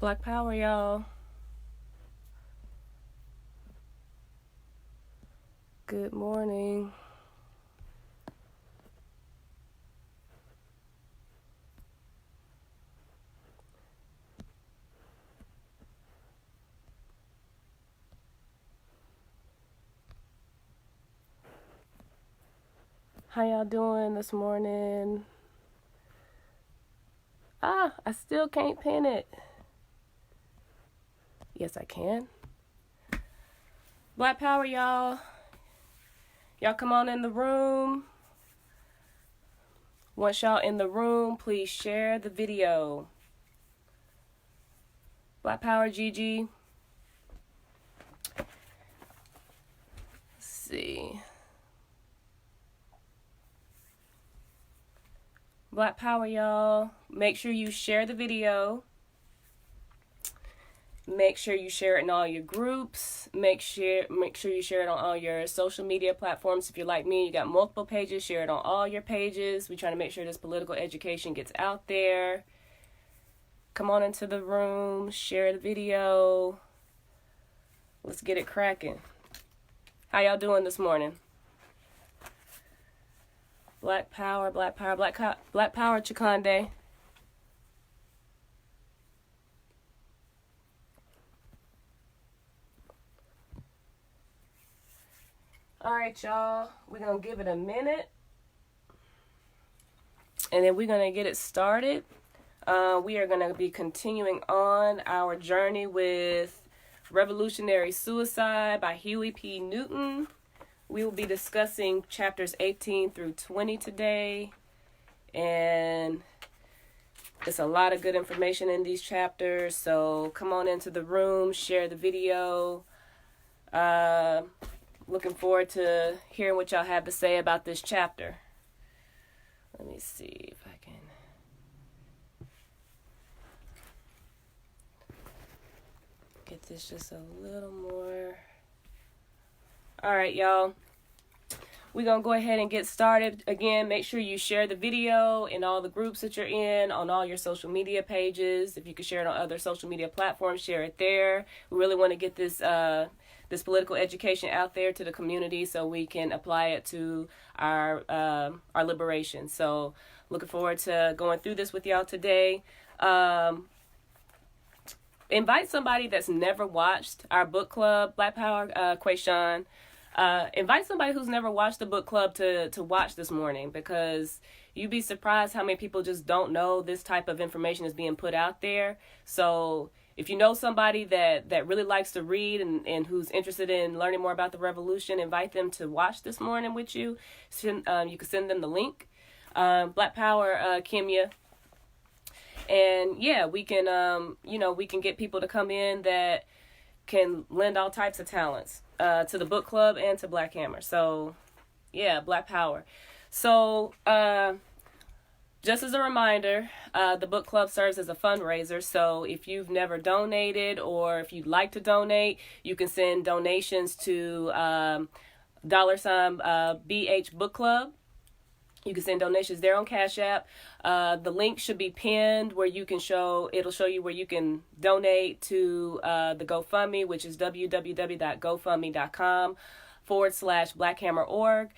Black Power, y'all. Good morning. How y'all doing this morning? I still can't pin it. Yes, I can. Black Power, y'all. Y'all come on in the room. Once y'all in the room, please share the video. Black Power, Gigi. Let's see. Black Power, y'all. Make sure you share the video. Make sure you share it in all your groups. Make sure you share it on all your social media platforms. If you're like me, you got multiple pages, share it on all your pages. We're trying to make sure this political education gets out there. Come on into the room, share the video. Let's get it cracking. How y'all doing this morning? Black Power, Black Power, Black Power, Chikande. All right, y'all. We're going to give it a minute. And then we're going to get it started. We are going to be continuing on our journey with Revolutionary Suicide by Huey P. Newton. We will be discussing chapters 18 through 20 today. And there's a lot of good information in these chapters. So come on into the room, share the video. Looking forward to hearing what y'all have to say about this chapter. Let me see if I can get this just a little more. All right, y'all. We're going to go ahead and get started. Again, make sure you share the video in all the groups that you're in, on all your social media pages. If you can share it on other social media platforms, share it there. We really want to get this political education out there to the community so we can apply it to our liberation. So looking forward to going through this with y'all today. Invite somebody that's never watched our book club, Black Power, Quayshawn. Invite somebody who's never watched the book club to watch this morning, because you'd be surprised how many people just don't know this type of information is being put out there. So if you know somebody that really likes to read and who's interested in learning more about the revolution, invite them to watch this morning with you. You can send them the link. Black Power, Kimya. And yeah, we can, we can get people to come in that can lend all types of talents to the book club and to Black Hammer. So yeah, Black Power. So just as a reminder, the book club serves as a fundraiser. So if you've never donated, or if you'd like to donate, you can send donations to $BH Book Club. You can send donations there on Cash App. The link should be pinned where you can it'll show you where you can donate to the GoFundMe, which is www.gofundme.com/blackhammer.org.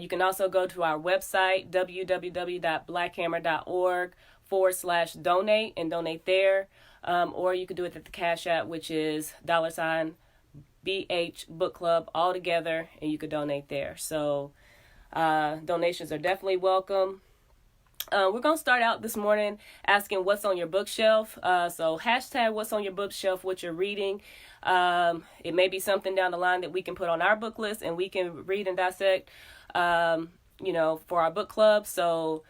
You can also go to our website, www.blackhammer.org/donate and donate there. Or you can do it at the Cash App, which is $BH Book Club all together, and you could donate there. So donations are definitely welcome. We're going to start out this morning asking what's on your bookshelf. So hashtag what's on your bookshelf, what you're reading. It may be something down the line that we can put on our book list and we can read and dissect, for our book club. So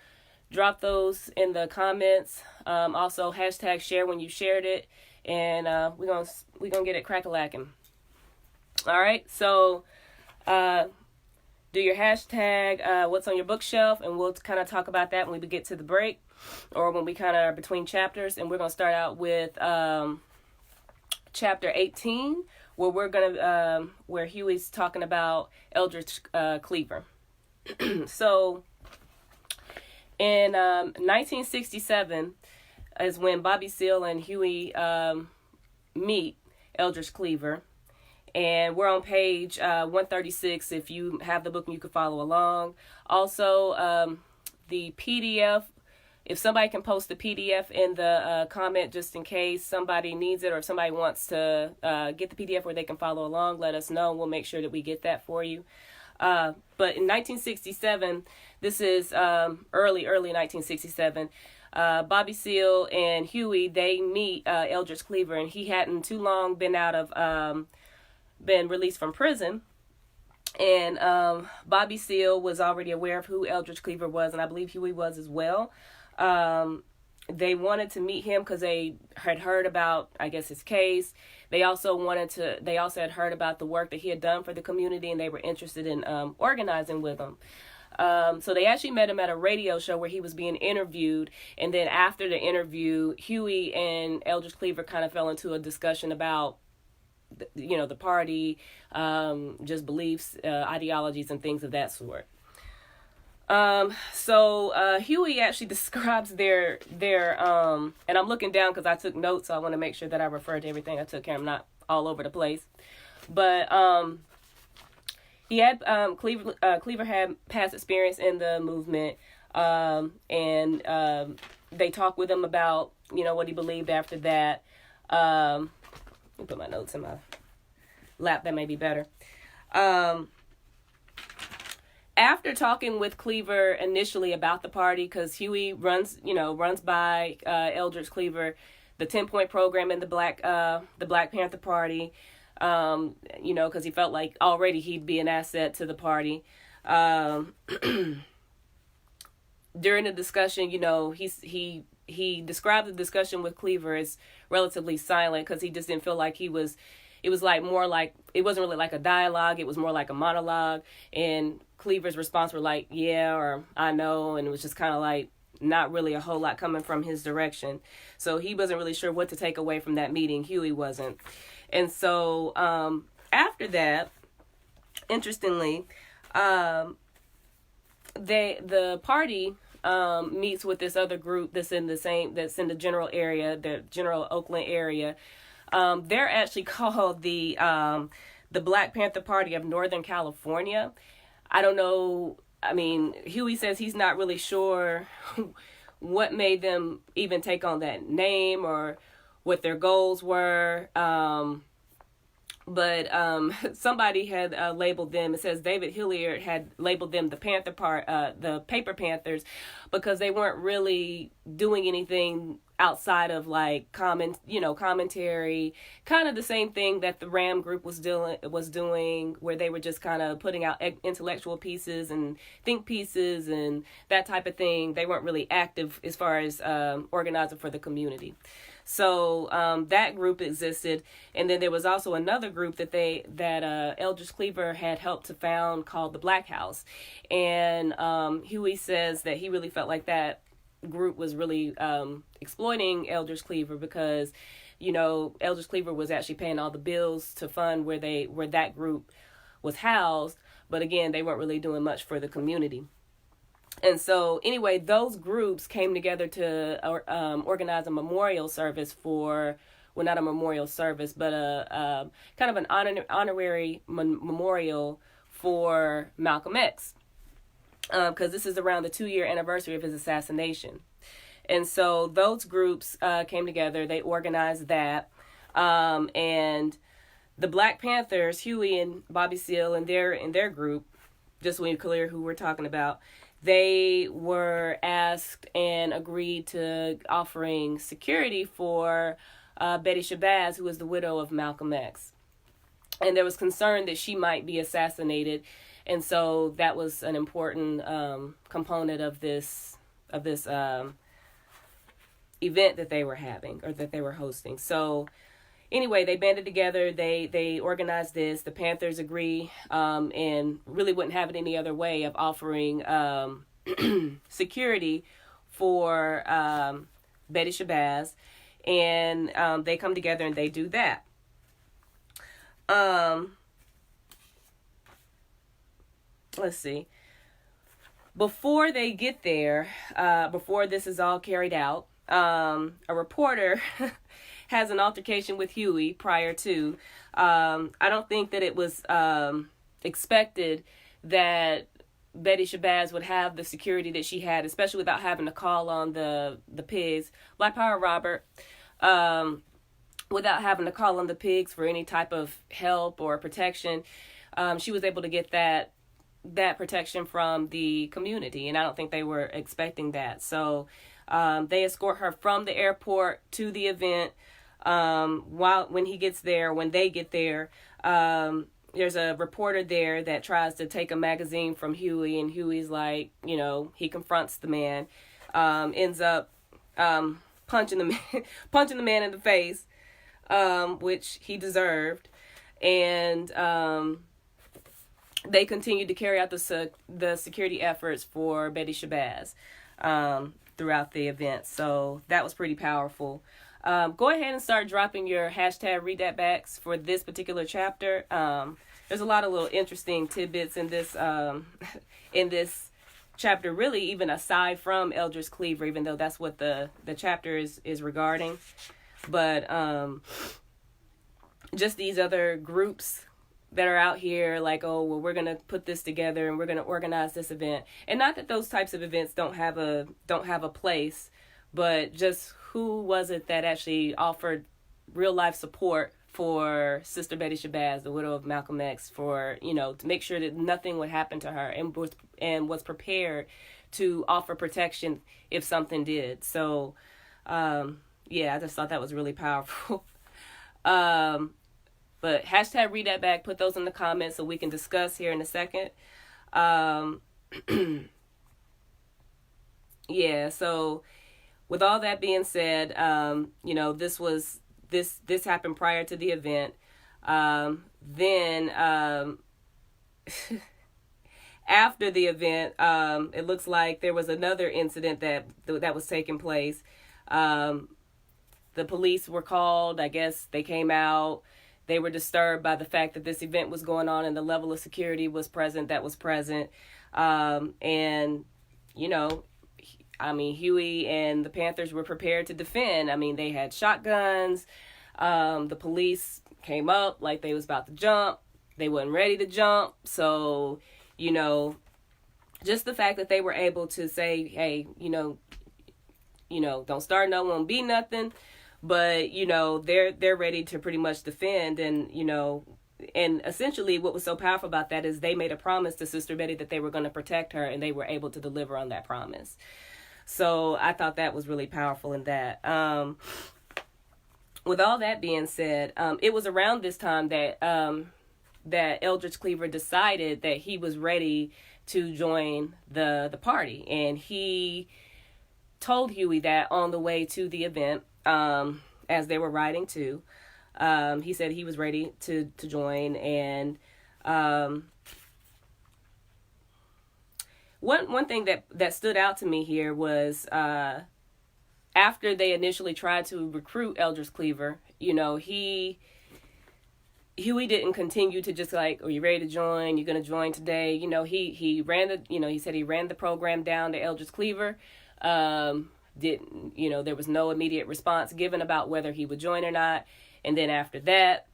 drop those in the comments. Also hashtag share when you shared it, and we're gonna get it crack-a-lacking. All right. So do your hashtag, what's on your bookshelf, and we'll kind of talk about that when we get to the break, or when we kind of are between chapters. And we're going to start out with chapter 18, where Huey's talking about Eldridge Cleaver. So in 1967, is when Bobby Seale and Huey meet Eldridge Cleaver. And we're on page 136. If you have the book and you can follow along. Also, the PDF, if somebody can post the PDF in the comment just in case somebody needs it or if somebody wants to get the PDF where they can follow along, let us know. We'll make sure that we get that for you. But in 1967, this is early 1967, Bobby Seale and Huey, they meet Eldridge Cleaver, and he hadn't too long been been released from prison. And Bobby Seale was already aware of who Eldridge Cleaver was, and I believe Huey was as well. They wanted to meet him because they had heard about, I guess, his case. They also had heard about the work that he had done for the community, and they were interested in organizing with him. So they actually met him at a radio show where he was being interviewed. And then after the interview, Huey and Eldridge Cleaver kind of fell into a discussion about, the party, just beliefs, ideologies, and things of that sort. So Huey actually describes their and I'm looking down because I took notes, so I want to make sure that I refer to everything I took care. I'm not all over the place. But he had Cleaver had past experience in the movement, and they talked with him about what he believed after that. Let me put my notes in my lap. That may be better. After talking with Cleaver initially about the party, because Huey runs by Eldridge Cleaver the 10-point program in the Black Panther Party, because he felt like already he'd be an asset to the party. During the discussion, he described the discussion with Cleaver as relatively silent because he just didn't feel like it was more like, it wasn't really like a dialogue, it was more like a monologue, and Cleaver's response were like, yeah, or I know, and it was just kind of like not really a whole lot coming from his direction. So he wasn't really sure what to take away from that meeting. Huey wasn't. And so after that, interestingly, the party meets with this other group that's in the general area, the general Oakland area. They're actually called the Black Panther Party of Northern California. I don't know. I mean, Huey says he's not really sure what made them even take on that name or what their goals were. But somebody had labeled them. It says David Hilliard had labeled them the the Paper Panthers, because they weren't really doing anything outside of like commentary, kind of the same thing that the Ram group was doing, where they were just kind of putting out intellectual pieces and think pieces and that type of thing. They weren't really active as far as organizing for the community. So that group existed, and then there was also another group that Eldridge Cleaver had helped to found called the Black House, and Huey says that he really felt like that group was really exploiting Eldridge Cleaver because, Eldridge Cleaver was actually paying all the bills to fund where that group was housed, but again, they weren't really doing much for the community. And so, anyway, those groups came together to organize a memorial service not a memorial service, but a kind of an honorary memorial for Malcolm X, because this is around the 2-year anniversary of his assassination. And so those groups came together. They organized that, and the Black Panthers, Huey and Bobby Seale, and their group, just so we're clear who we're talking about, they were asked and agreed to offering security for Betty Shabazz, who was the widow of Malcolm X. And there was concern that she might be assassinated. And so that was an important component of this event that they were having, or that they were hosting. So anyway, they banded together, they organized this, the Panthers agree, and really wouldn't have it any other way of offering security for Betty Shabazz, and they come together and they do that. Let's see. Before they get there, before this is all carried out, a reporter has an altercation with Huey prior to. I don't think that it was expected that Betty Shabazz would have the security that she had, especially without having to call on the pigs. Black Power Robert, without having to call on the pigs for any type of help or protection. She was able to get that protection from the community, and I don't think they were expecting that. So they escort her from the airport to the event. When they get there, there's a reporter there that tries to take a magazine from Huey, and Huey's like, he confronts the man, ends up punching the man in the face, which he deserved, and they continued to carry out the security efforts for Betty Shabazz throughout the event. So that was pretty powerful. Go ahead and start dropping your hashtag read that backs for this particular chapter. There's a lot of little interesting tidbits in this chapter, really, even aside from Eldridge Cleaver, even though that's what the chapter is regarding. But just these other groups that are out here like, oh, well, we're going to put this together and we're going to organize this event. And not that those types of events don't have a place, but just who was it that actually offered real life support for Sister Betty Shabazz, the widow of Malcolm X, for, to make sure that nothing would happen to her, and was prepared to offer protection if something did. So, I just thought that was really powerful. But hashtag read that back, put those in the comments so we can discuss here in a second. So with all that being said, this happened prior to the event. Then after the event, it looks like there was another incident that was taking place. The police were called. I guess they came out. They were disturbed by the fact that this event was going on and the level of security was present. Huey and the Panthers were prepared to defend. They had shotguns. The police came up like they was about to jump. They wasn't ready to jump. So, just the fact that they were able to say, hey, don't start, no one be nothing. But, they're ready to pretty much defend. And, and essentially what was so powerful about that is they made a promise to Sister Betty that they were going to protect her, and they were able to deliver on that promise. So I thought that was really powerful in that. With all that being said, it was around this time that Eldridge Cleaver decided that he was ready to join the party. And he told Huey that on the way to the event, as they were riding to. He said he was ready to join. And one thing that stood out to me here was after they initially tried to recruit Eldridge Cleaver, Huey didn't continue to just like, are you ready to join? You're going to join today? He ran he said he ran the program down to Eldridge Cleaver. There was no immediate response given about whether he would join or not. And then after that,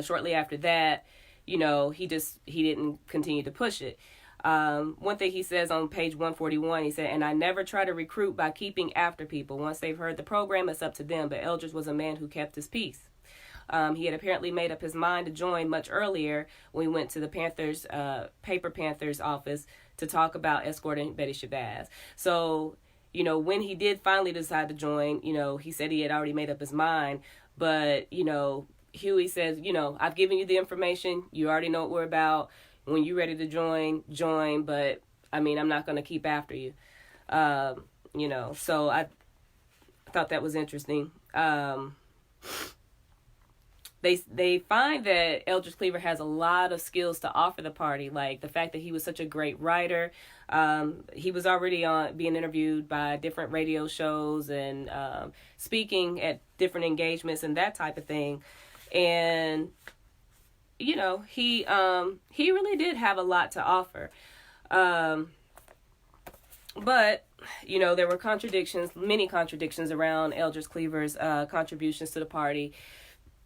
shortly after that, he didn't continue to push it. One thing he says on page 141, he said, and I never try to recruit by keeping after people. Once they've heard the program, it's up to them. But Eldridge was a man who kept his peace. He had apparently made up his mind to join much earlier when we went to the Paper Panthers office to talk about escorting Betty Shabazz. So, when he did finally decide to join, he said he had already made up his mind. But, Huey says, I've given you the information. You already know what we're about. When you're ready to join. But, I'm not going to keep after you. So I thought that was interesting. They find that Eldridge Cleaver has a lot of skills to offer the party, like the fact that he was such a great writer. He was already being interviewed by different radio shows and speaking at different engagements and that type of thing. And he really did have a lot to offer. But there were many contradictions around Eldridge Cleaver's contributions to the party.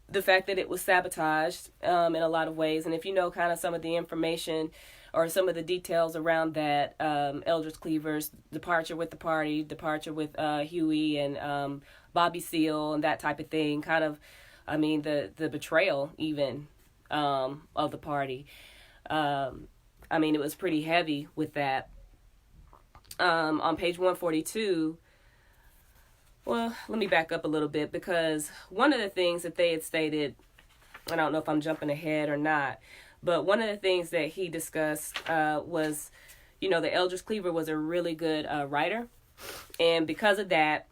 The fact that it was sabotaged in a lot of ways. And if you know kind of some of the information or some of the details around that, Eldridge Cleaver's departure with the party, departure with Huey and Bobby Seale and that type of thing, kind of, the betrayal even of the party. It was pretty heavy with that. On page 142, well, let me back up a little bit, because one of the things that they had stated, I don't know if I'm jumping ahead or not, but one of the things that he discussed was, that Eldridge Cleaver was a really good writer. And because of that,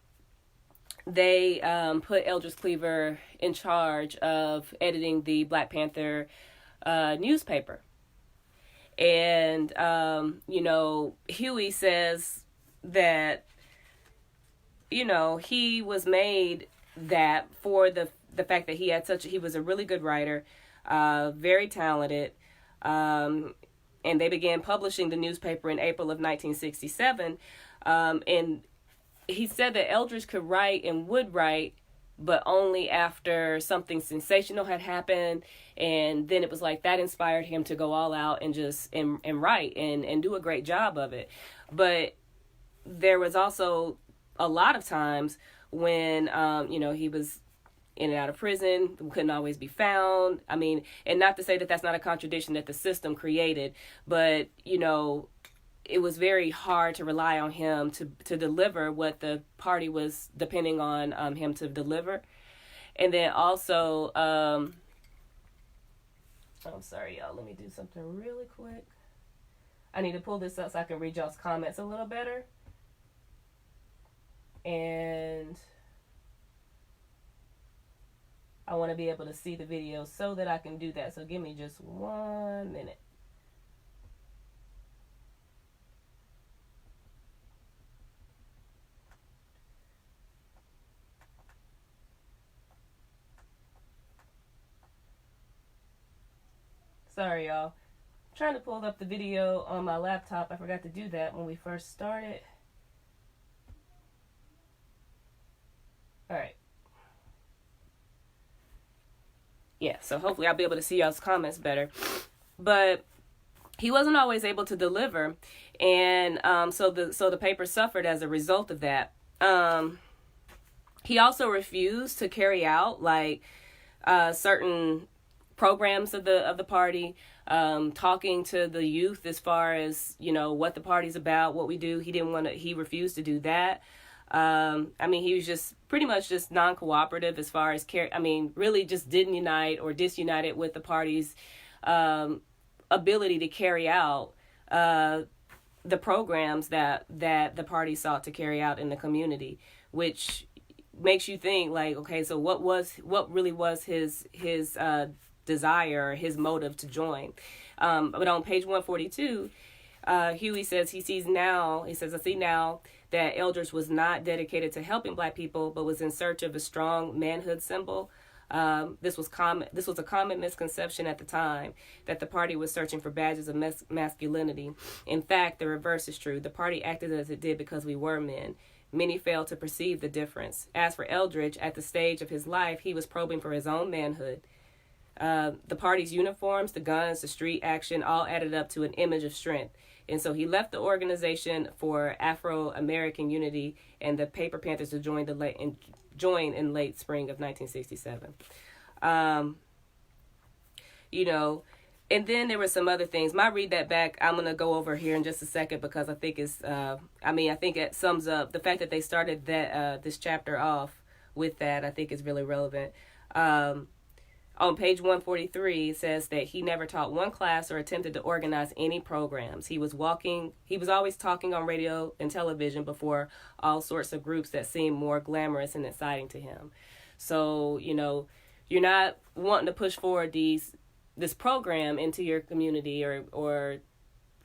they put Eldridge Cleaver in charge of editing the Black Panther newspaper. And, Huey says that, he was made that for the fact that he was a really good writer, very talented, and they began publishing the newspaper in April of 1967, and he said that Eldridge could write and would write, but only after something sensational had happened, and then it was like that inspired him to go all out and just and write and do a great job of it. But there was also a lot of times when he was in and out of prison, couldn't always be found. And not to say that that's not a contradiction that the system created, but it was very hard to rely on him to deliver what the party was depending on him to deliver. And then also, I'm sorry, y'all. Let me do something really quick. I need to pull this up so I can read y'all's comments a little better. And I want to be able to see the video so that I can do that. So give me just 1 minute. Sorry, y'all. I'm trying to pull up the video on my laptop. I forgot to do that when we first started. All right. Yeah, so hopefully I'll be able to see y'all's comments better. But he wasn't always able to deliver, and so the paper suffered as a result of that. He also refused to carry out certain programs of the party, talking to the youth as far as what the party's about, what we do. He refused to do that. He was just pretty much just non-cooperative as far as really just didn't unite or disunited with the party's ability to carry out the programs that the party sought to carry out in the community, which makes you think okay, so what really was his desire, his motive to join. But on page 142, Huey says I see now that Eldridge was not dedicated to helping Black people, but was in search of a strong manhood symbol. This was a common misconception at the time, that the party was searching for badges of masculinity. In fact, the reverse is true. The party acted as it did because we were men. Many failed to perceive the difference. As for Eldridge, at the stage of his life, he was probing for his own manhood. The party's uniforms, the guns, the street action, all added up to an image of strength. And so he left the organization for Afro-American unity and the Paper Panthers to join in late spring of 1967. And then there were some other things. Might read that back. I'm going to go over here in just a second because I think it's, I think it sums up the fact that they started that this chapter off with that. I think is really relevant. On page 143, it says that he never taught one class or attempted to organize any programs. He was always talking on radio and television before all sorts of groups that seemed more glamorous and exciting to him. So, you're not wanting to push forward this program into your community or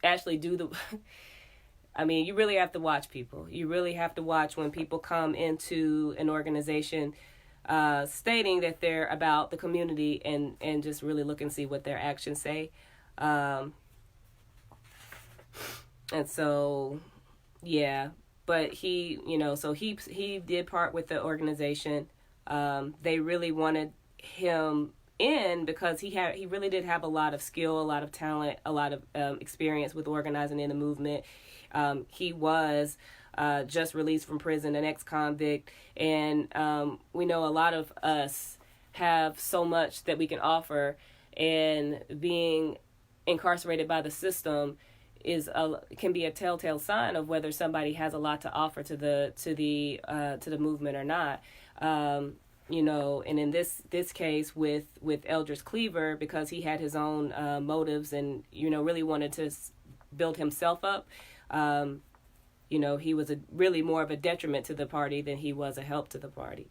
actually do the... you really have to watch people. You really have to watch when people come into an organization stating that they're about the community and just really look and see what their actions say. And so, yeah, but he, so he did part with the organization. They really wanted him in because he really did have a lot of skill, a lot of talent, a lot of experience with organizing in the movement. He was just released from prison, an ex-convict, and we know a lot of us have so much that we can offer, and being incarcerated by the system can be a telltale sign of whether somebody has a lot to offer to the movement or not. And in this case with Eldridge Cleaver, because he had his own motives and really wanted to build himself up. He was really more of a detriment to the party than he was a help to the party.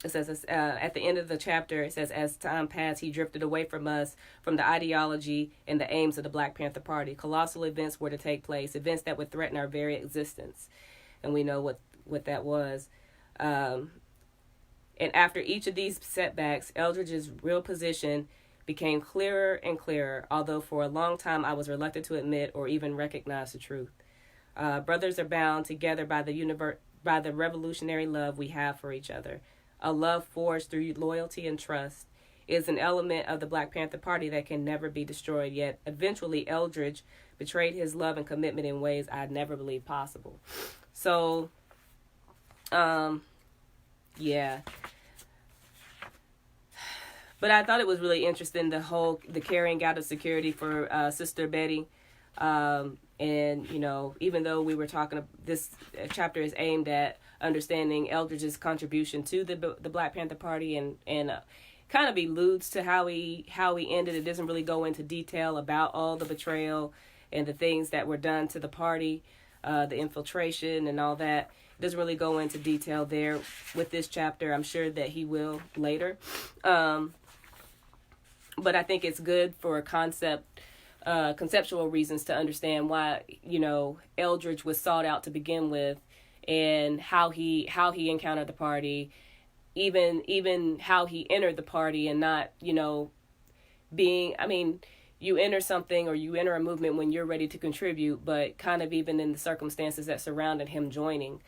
It says at the end of the chapter, it says, as time passed, he drifted away from us, from the ideology and the aims of the Black Panther Party. Colossal events were to take place, events that would threaten our very existence. And we know what that was. And after each of these setbacks, Eldridge's real position became clearer and clearer, although for a long time I was reluctant to admit or even recognize the truth. Brothers are bound together by the revolutionary love we have for each other. A love forged through loyalty and trust is an element of the Black Panther Party that can never be destroyed, yet eventually Eldridge betrayed his love and commitment in ways I'd never believed possible. So, yeah. But I thought it was really interesting, the carrying out of security for Sister Betty. And, even though we were talking, this chapter is aimed at understanding Eldridge's contribution to the Black Panther Party and kind of alludes to how he ended. It doesn't really go into detail about all the betrayal and the things that were done to the party, the infiltration and all that. It doesn't really go into detail there with this chapter. I'm sure that he will later. But I think it's good for conceptual reasons to understand why, Eldridge was sought out to begin with, and how he encountered the party, even how he entered the party, and not, you enter something or you enter a movement when you're ready to contribute, but kind of even in the circumstances that surrounded him joining,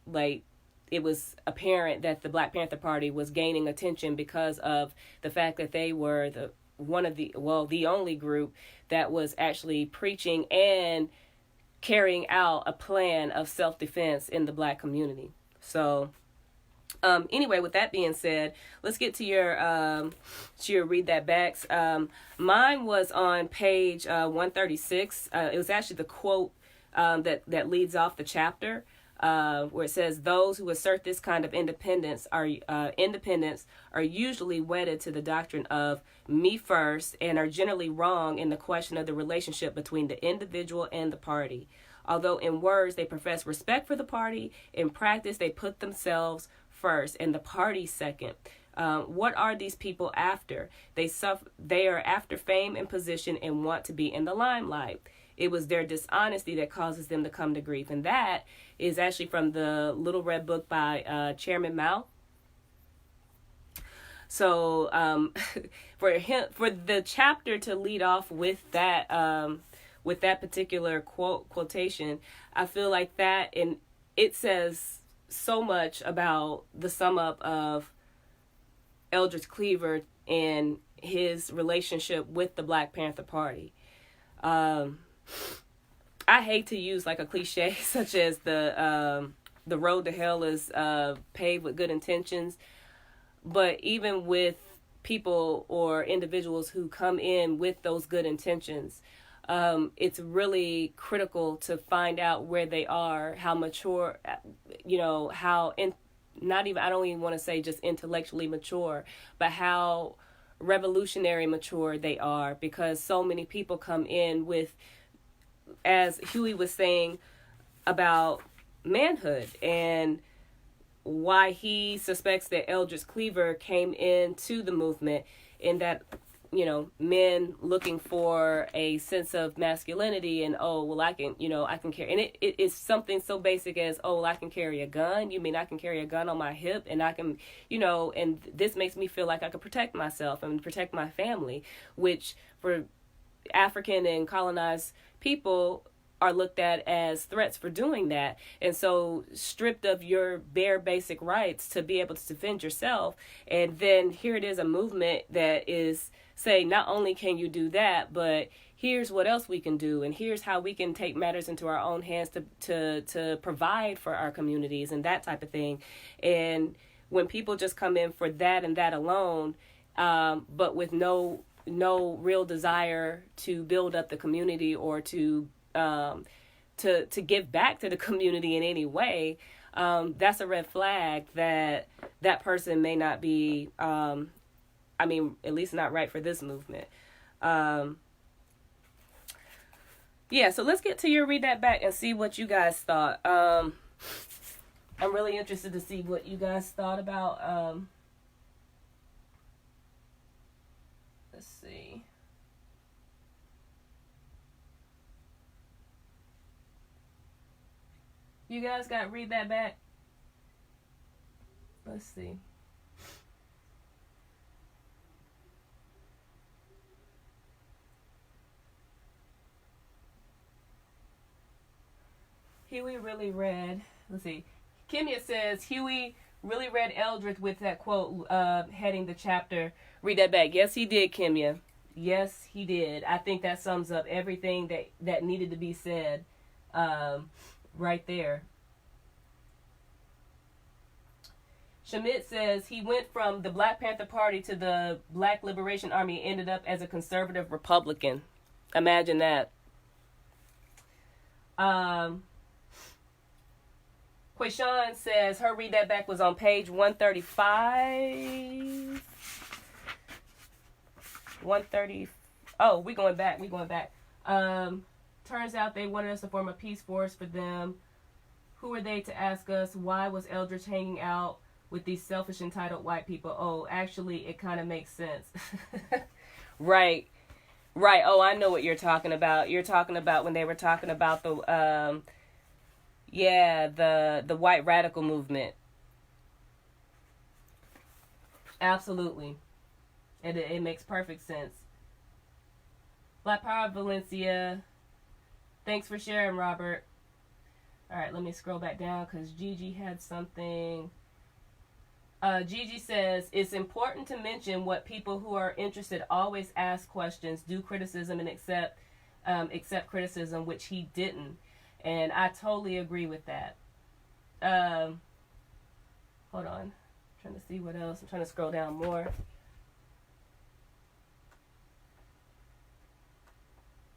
like it was apparent that the Black Panther Party was gaining attention because of the fact that they were the only group that was actually preaching and carrying out a plan of self-defense in the Black community. So, anyway, with that being said, let's get to your read that backs. Mine was on page 136. It was actually the quote that leads off the chapter, where it says, "Those who assert this kind of independence are usually wedded to the doctrine of me first and are generally wrong in the question of the relationship between the individual and the party. Although in words they profess respect for the party, in practice they put themselves first and the party second. What are these people after? They are after fame and position and want to be in the limelight. It was their dishonesty that causes them to come to grief." And that is actually from the Little Red Book by Chairman Mao. So for the chapter to lead off with that particular quotation, I feel like that, and it says so much about the sum up of Eldridge Cleaver and his relationship with the Black Panther Party. I hate to use like a cliche such as the road to hell is paved with good intentions, but even with people or individuals who come in with those good intentions, it's really critical to find out where they are, how mature, I don't even want to say just intellectually mature, but how revolutionary mature they are, because so many people come in with, as Huey was saying about manhood and why he suspects that Eldridge Cleaver came into the movement, in that, men looking for a sense of masculinity and, I can carry, and it is something so basic as, I can carry a gun. You mean I can carry a gun on my hip and I can, and this makes me feel like I can protect myself and protect my family, which for African and colonized people are looked at as threats for doing that. And so stripped of your bare basic rights to be able to defend yourself. And then here it is, a movement that is saying not only can you do that, but here's what else we can do, and here's how we can take matters into our own hands to provide for our communities and that type of thing. And when people just come in for that and that alone, but with no real desire to build up the community or to give back to the community in any way, that's a red flag that person may not be, at least not right for this movement. So let's get to your read that back and see what you guys thought. I'm really interested to see what you guys thought about. Let's see. You guys got read that back? Let's see. Huey really read, let's see. Kimya says, Huey really read Eldridge with that quote heading the chapter. Read that back. Yes, he did, Kimya. Yes, he did. I think that sums up everything that needed to be said right there. Shamit says, he went from the Black Panther Party to the Black Liberation Army, ended up as a conservative Republican. Imagine that. Quayshawn says her read that back was on page 135. 130. Oh, we going back. Turns out they wanted us to form a peace force for them. Who are they to ask us? Why was Eldridge hanging out with these selfish, entitled white people? Oh, actually, it kind of makes sense. Right. Oh, I know what you're talking about. You're talking about when they were talking about the white radical movement. Absolutely. It makes perfect sense. Black Power Valencia. Thanks for sharing, Robert. All right, let me scroll back down because Gigi had something. Gigi says, it's important to mention what people who are interested always ask questions, do criticism, and accept criticism, which he didn't. And I totally agree with that. Hold on. I'm trying to see what else. I'm trying to scroll down more.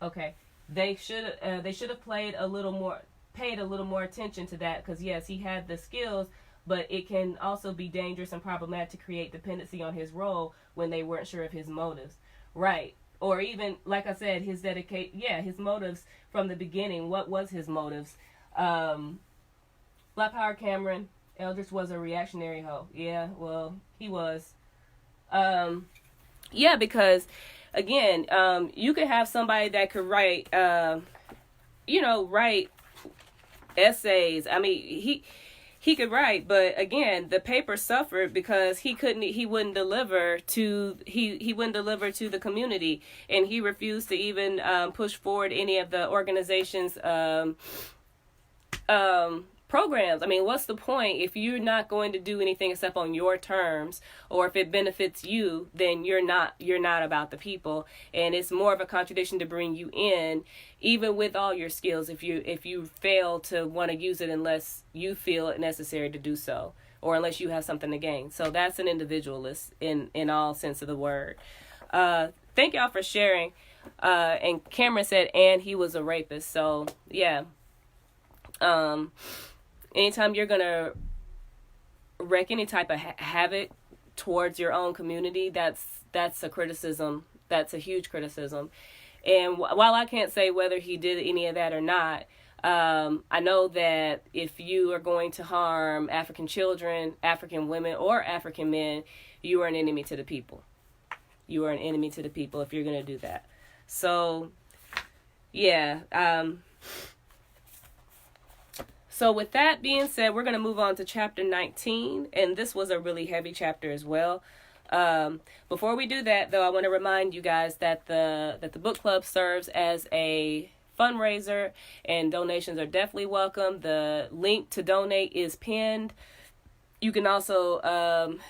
Okay. They should have paid a little more attention to that, because yes, he had the skills, but it can also be dangerous and problematic to create dependency on his role when they weren't sure of his motives. Right. Or even, like I said, his motives from the beginning. What was his motives? Black Power Cameron, Eldridge was a reactionary hoe. Yeah, well, he was. Because, again, you could have somebody that could write essays. I mean, he could write, but again, the paper suffered because he wouldn't deliver to the community, and he refused to even push forward any of the organization's programs. I mean, what's the point if you're not going to do anything except on your terms, or if it benefits you, then you're not about the people, and it's more of a contradiction to bring you in, even with all your skills, if you fail to want to use it unless you feel it necessary to do so, or unless you have something to gain. So that's an individualist in all sense of the word. Thank y'all for sharing. And Cameron said, and he was a rapist. So yeah. Anytime you're going to wreak any type of havoc towards your own community, that's a criticism. That's a huge criticism. And while I can't say whether he did any of that or not, I know that if you are going to harm African children, African women, or African men, you are an enemy to the people. You are an enemy to the people if you're going to do that. So, yeah. So with that being said, we're going to move on to chapter 19, and this was a really heavy chapter as well. Before we do that, though, I want to remind you guys that the book club serves as a fundraiser, and donations are definitely welcome. The link to donate is pinned. You can also,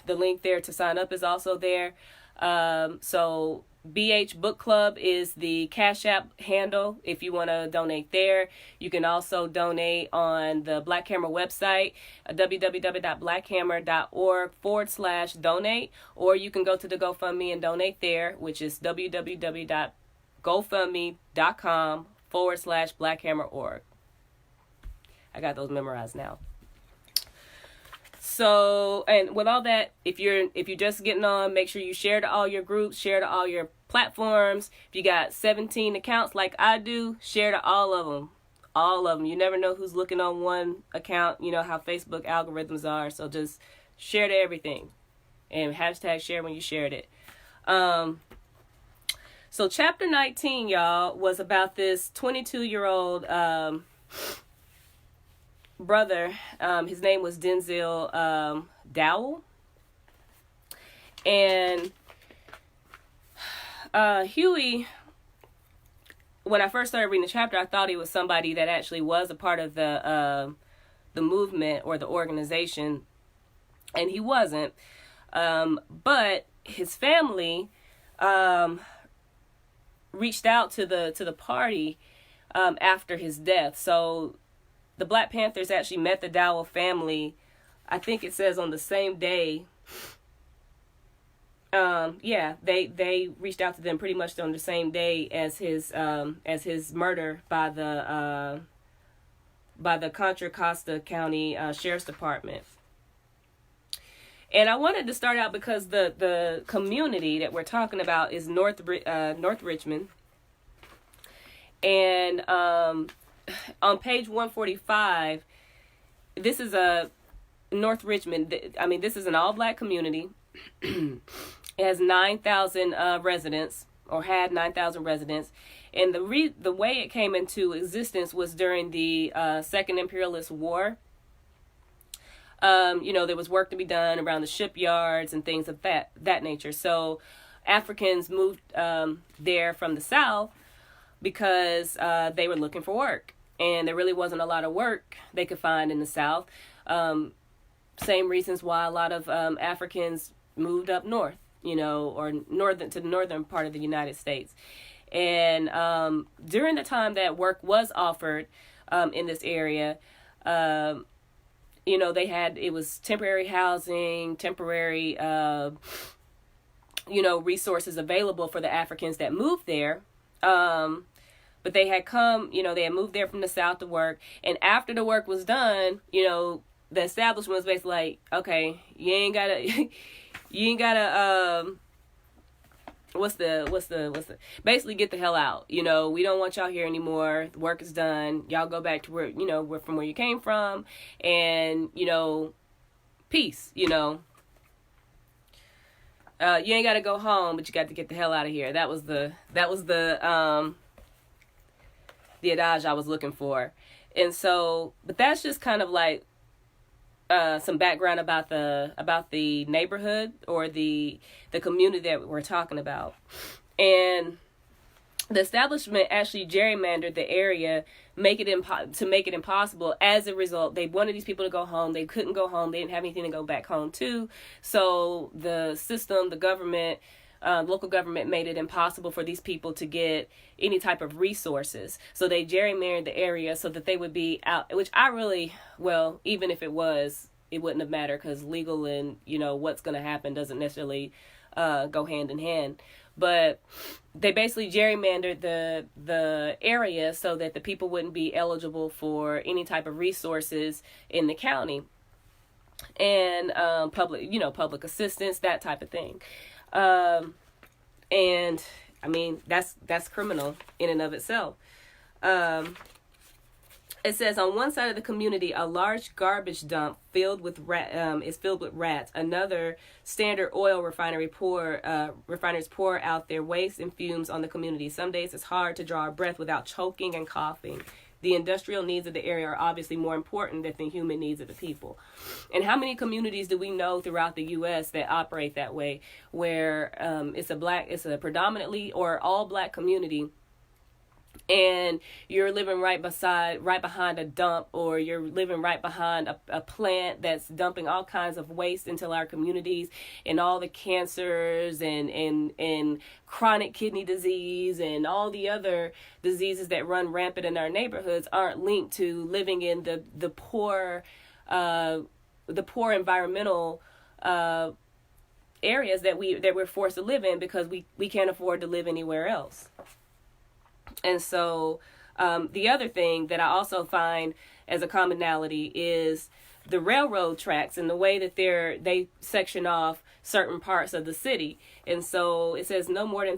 the link there to sign up is also there. So BH Book Club is the Cash App handle if you want to donate there. You can also donate on the Black Hammer website, www.blackhammer.org/donate, or you can go to the GoFundMe and donate there, which is www.gofundme.com/blackhammer.org. I got those memorized now. So, and with all that, if you're just getting on, make sure you share to all your groups, share to all your platforms. If you got 17 accounts like I do, share to all of them. All of them. You never know who's looking on one account. You know how Facebook algorithms are. So just share to everything. And hashtag share when you shared it. So chapter 19, y'all, was about this 22-year-old brother. His name was Denzel Dowell. And Huey, when I first started reading the chapter, I thought he was somebody that actually was a part of the movement or the organization, and he wasn't. But his family reached out to the party after his death. So the Black Panthers actually met the Dowell family, I think it says on the same day. They reached out to them pretty much on the same day as his murder by the Contra Costa County Sheriff's Department. And I wanted to start out because the community that we're talking about is North Richmond, and on page 145, this is a North Richmond. I mean, this is an all-black community. It has 9,000 residents, or had 9,000 residents. And the way it came into existence was during the Second Imperialist War. There was work to be done around the shipyards and things of that nature. So Africans moved there from the South because they were looking for work. And there really wasn't a lot of work they could find in the South. Same reasons why a lot of Africans moved up north, or to the northern part of the United States. And during the time that work was offered in this area, it was temporary housing, temporary, resources available for the Africans that moved there. But they had they had moved there from the South to work. And after the work was done, the establishment was basically like, okay, you ain't gotta, basically get the hell out. We don't want y'all here anymore. The work is done. Y'all go back to where, from where you came from, and, peace, You ain't got to go home, but you got to get the hell out of here. That was the adage I was looking for. And so, but that's just kind of like some background about the neighborhood or the community that we're talking about. And the establishment actually gerrymandered the area, to make it impossible. As a result, they wanted these people to go home. They couldn't go home. They didn't have anything to go back home to. So the system, the government, local government made it impossible for these people to get any type of resources. So they gerrymandered the area so that they would be out, which even if it was, it wouldn't have mattered, because legal and, what's going to happen doesn't necessarily go hand in hand. But they basically gerrymandered the area so that the people wouldn't be eligible for any type of resources in the county, and public assistance, that type of thing. And I mean, that's criminal in and of itself. It says on one side of the community, a large garbage dump filled with rats. Another standard oil refineries pour out their waste and fumes on the community. Some days it's hard to draw a breath without choking and coughing. The industrial needs of the area are obviously more important than the human needs of the people. And how many communities do we know throughout the U.S. that operate that way, where it's a predominantly or all black community, and you're living right behind a dump, or you're living right behind a plant that's dumping all kinds of waste into our communities, and all the cancers and chronic kidney disease and all the other diseases that run rampant in our neighborhoods aren't linked to living in the poor environmental areas that we're forced to live in, because we can't afford to live anywhere else. And so the other thing that I also find as a commonality is the railroad tracks and the way that they section off certain parts of the city. And so it says no more than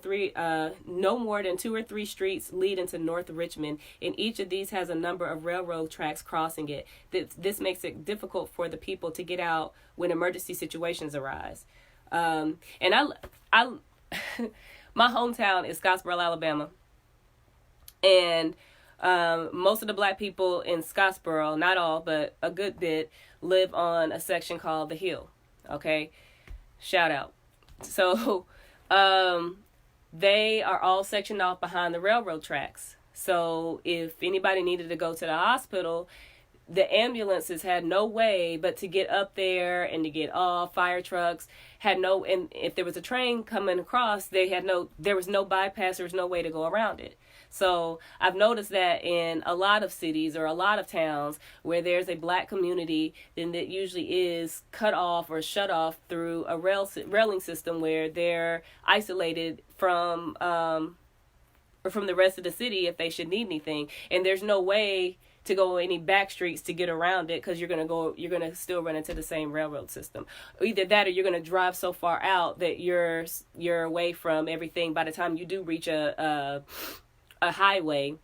2 or 3 streets lead into North Richmond, and each of these has a number of railroad tracks crossing it. This makes it difficult for the people to get out when emergency situations arise. And I my hometown is Scottsboro, Alabama. And most of the black people in Scottsboro, not all, but a good bit, live on a section called the Hill. Okay? Shout out. So they are all sectioned off behind the railroad tracks. So if anybody needed to go to the hospital, the ambulances had no way but to get up there and to get off. Fire trucks had no, and if there was a train coming across, there was no bypass, there was no way to go around it. So I've noticed that in a lot of cities or a lot of towns where there's a black community, then it usually is cut off or shut off through a railing system where they're isolated from the rest of the city if they should need anything. And there's no way to go any back streets to get around it, because you're gonna still run into the same railroad system. Either that, or you're gonna drive so far out that you're away from everything by the time you do reach a highway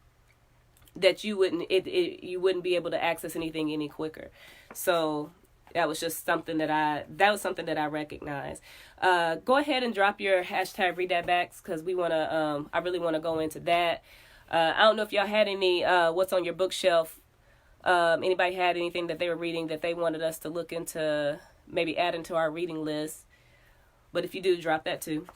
that you wouldn't be able to access anything any quicker. So that was just something that I recognized. Go ahead and drop your hashtag read that backs, because I really want to go into that. I don't know if y'all had any what's on your bookshelf. Anybody had anything that they were reading that they wanted us to look into, maybe add into our reading list. But if you do, drop that too.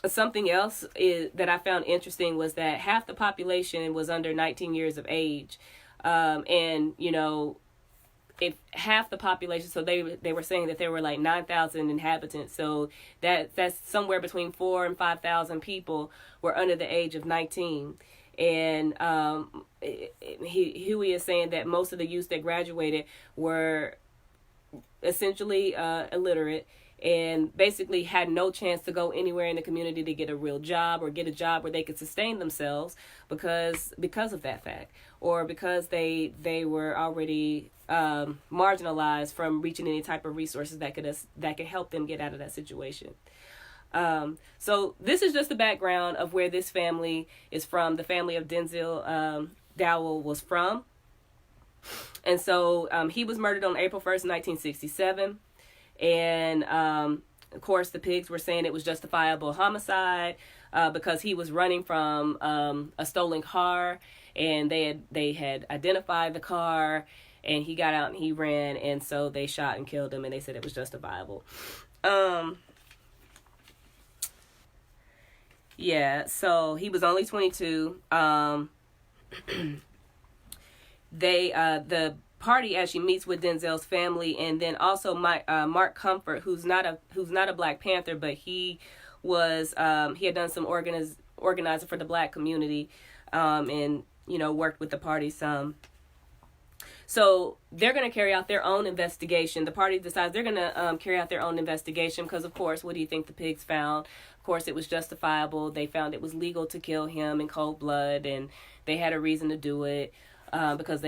Something else that I found interesting was that half the population was under 19 years of age. And, if half the population, so they were saying that there were like 9,000 inhabitants. So that's somewhere between 4,000 and 5,000 people were under the age of 19. And Huey is saying that most of the youth that graduated were essentially illiterate, and basically had no chance to go anywhere in the community to get a real job or get a job where they could sustain themselves because of that fact, or because they were already marginalized from reaching any type of resources that could help them get out of that situation. So this is just the background of where this family is from. The family of Denzel Dowell was from. And so he was murdered on April 1st, 1967. And, of course, the pigs were saying it was justifiable homicide because he was running from a stolen car, and they had identified the car, and he got out and he ran, and so they shot and killed him, and they said it was justifiable. Yeah, so he was only 22. The party actually meets with Denzel's family, and then also Mark Comfort, who's not a Black Panther, but he was he had done some organizing for the Black community, and worked with the party some. So they're going to carry out their own investigation. The party decides they're going to carry out their own investigation because, of course, what do you think the pigs found? Of course, it was justifiable. They found it was legal to kill him in cold blood, and they had a reason to do it because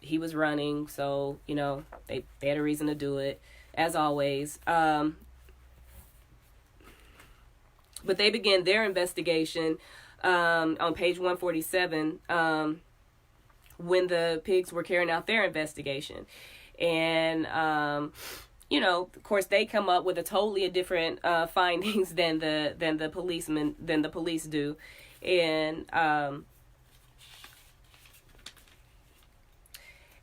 he was running. So, they had a reason to do it, as always. But they began their investigation on page 147 when the pigs were carrying out their investigation. And, of course, they come up with a totally different findings than the police do. And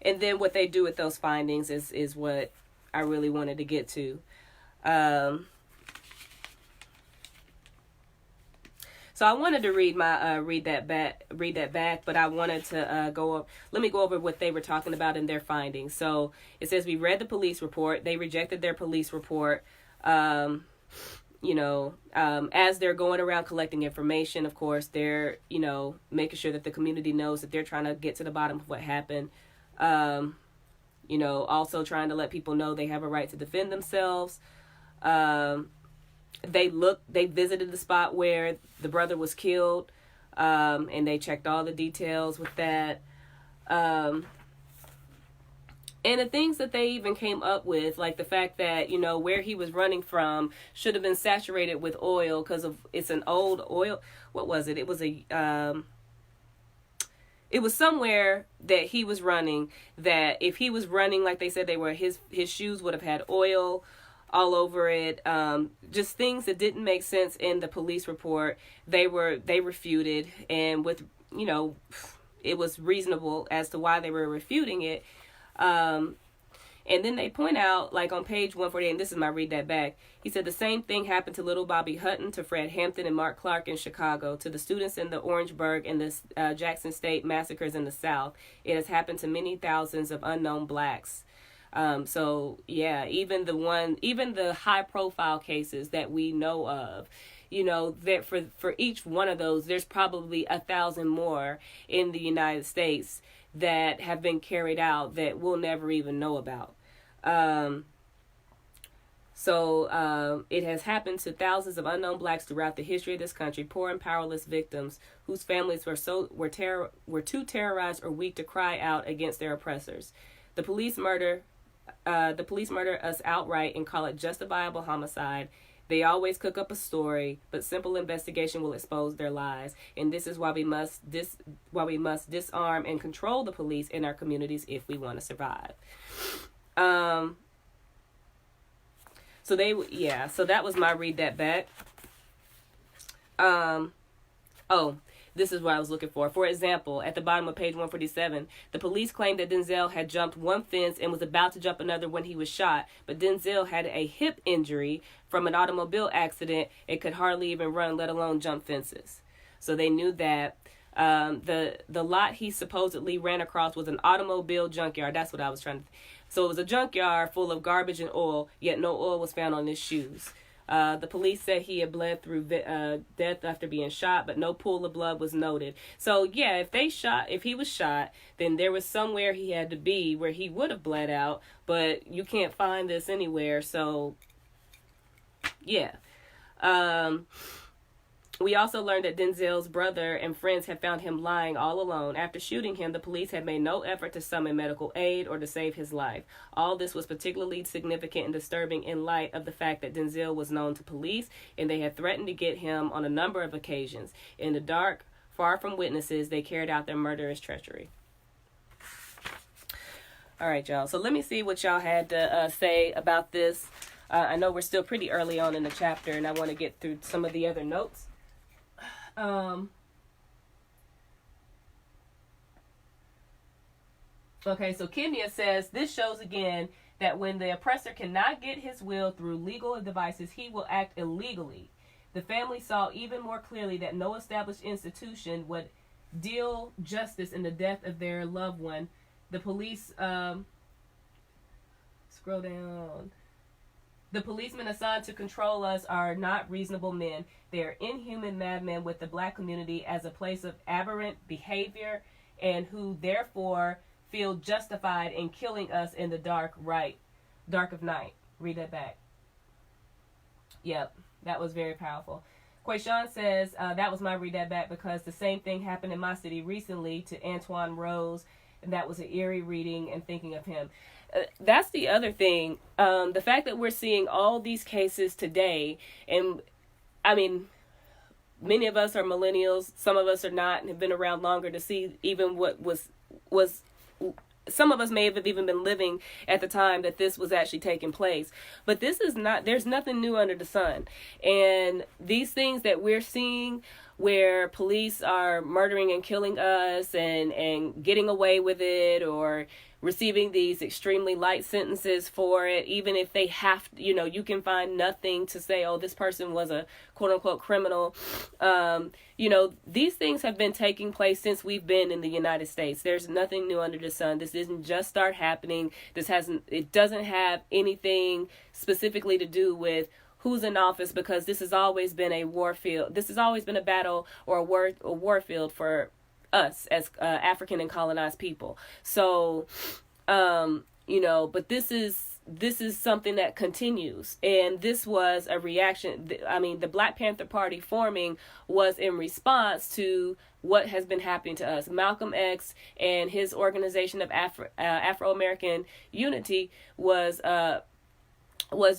then what they do with those findings is what I really wanted to get to. So So I wanted to read that back, but I wanted to let me go over what they were talking about in their findings. So it says, we read the police report. They rejected their police report. As they're going around collecting information, of course, they're, making sure that the community knows that they're trying to get to the bottom of what happened. Also trying to let people know they have a right to defend themselves. They visited the spot where the brother was killed, and they checked all the details with that. And the things that they even came up with, like the fact that, where he was running from should have been saturated with oil because it's an old oil. What was it? It was it was somewhere that he was running that if he was running, like they said they were, his shoes would have had oil all over it. Just things that didn't make sense in the police report. They refuted, and with, it was reasonable as to why they were refuting it. And then they point out, like on page 148, and this is my read that back. He said the same thing happened to little Bobby Hutton, to Fred Hampton and Mark Clark in Chicago, to the students in the Orangeburg and the Jackson State massacres in the South. It has happened to many thousands of unknown blacks. Even the high profile cases that we know of, that for each one of those, there's probably 1,000 more in the United States that have been carried out that we'll never even know about. It has happened to thousands of unknown blacks throughout the history of this country, poor and powerless victims whose families were too terrorized or weak to cry out against their oppressors. The police murder us outright and call it justifiable homicide. They always cook up a story, but simple investigation will expose their lies. And this is why we must disarm and control the police in our communities if we want to survive. So that was my read that back. This is what I was looking for. For example, at the bottom of page 147, the police claimed that Denzel had jumped one fence and was about to jump another when he was shot, but Denzel had a hip injury from an automobile accident and could hardly even run, let alone jump fences. So they knew that. The lot he supposedly ran across was an automobile junkyard. That's what I was trying to... So it was a junkyard full of garbage and oil, yet no oil was found on his shoes. The police said he had bled through death after being shot, but no pool of blood was noted. So yeah, if he was shot, then there was somewhere he had to be where he would have bled out, but you can't find this anywhere. So yeah. We also learned that Denzel's brother and friends had found him lying all alone. After shooting him, the police had made no effort to summon medical aid or to save his life. All this was particularly significant and disturbing in light of the fact that Denzel was known to police, and they had threatened to get him on a number of occasions. In the dark, far from witnesses, they carried out their murderous treachery. All right, y'all. So let me see what y'all had to say about this. I know we're still pretty early on in the chapter, and I want to get through some of the other notes. Okay, so Kenya says, this shows again that when the oppressor cannot get his will through legal devices, he will act illegally. The family saw even more clearly that no established institution would deal justice in the death of their loved one. The police, scroll down. The policemen assigned to control us are not reasonable men. They are inhuman madmen with the black community as a place of aberrant behavior, and who therefore feel justified in killing us in the dark of night. Read that back. Yep, that was very powerful. Quayshawn says, that was my read that back because the same thing happened in my city recently to Antoine Rose, and that was an eerie reading and thinking of him. That's the other thing. The fact that we're seeing all these cases today, and I mean, many of us are millennials, some of us are not, and have been around longer to see even what was some of us may have even been living at the time that this was actually taking place. But this is not, there's nothing new under the sun. And these things that we're seeing where police are murdering and killing us and getting away with it, or receiving these extremely light sentences for it, even if they have, you can find nothing to say, oh, this person was a quote unquote criminal. These things have been taking place since we've been in the United States. There's nothing new under the sun. This didn't just start happening. It doesn't have anything specifically to do with who's in office, because this has always been a war field. This has always been a battle or a war field for us as African and colonized people. So, but this is something that continues, and this was a reaction. The Black Panther Party forming was in response to what has been happening to us. Malcolm X and his organization of Afro-American Unity was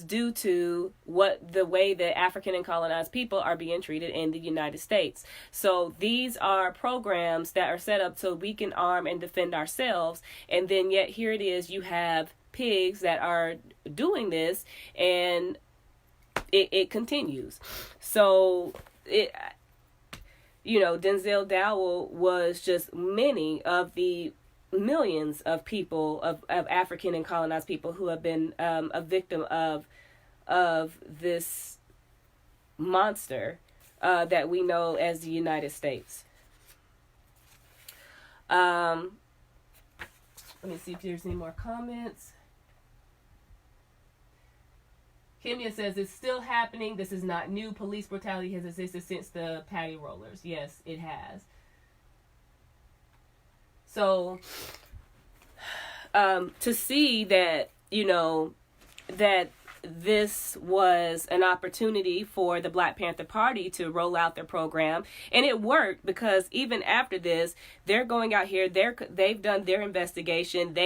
due to the way that African and colonized people are being treated in the United States. So these are programs that are set up so we can arm and defend ourselves. And then yet here it is, you have pigs that are doing this, and it continues. So Denzel Dowell was just many of the millions of people, of African and colonized people, who have been a victim of this monster that we know as the United States. Let me see if there's any more comments. Kimya says, it's still happening. This is not new. Police brutality has existed since the patty rollers. Yes, it has. So, to see that, that this was an opportunity for the Black Panther Party to roll out their program, and it worked, because even after this, they're going out here, they've done their investigation.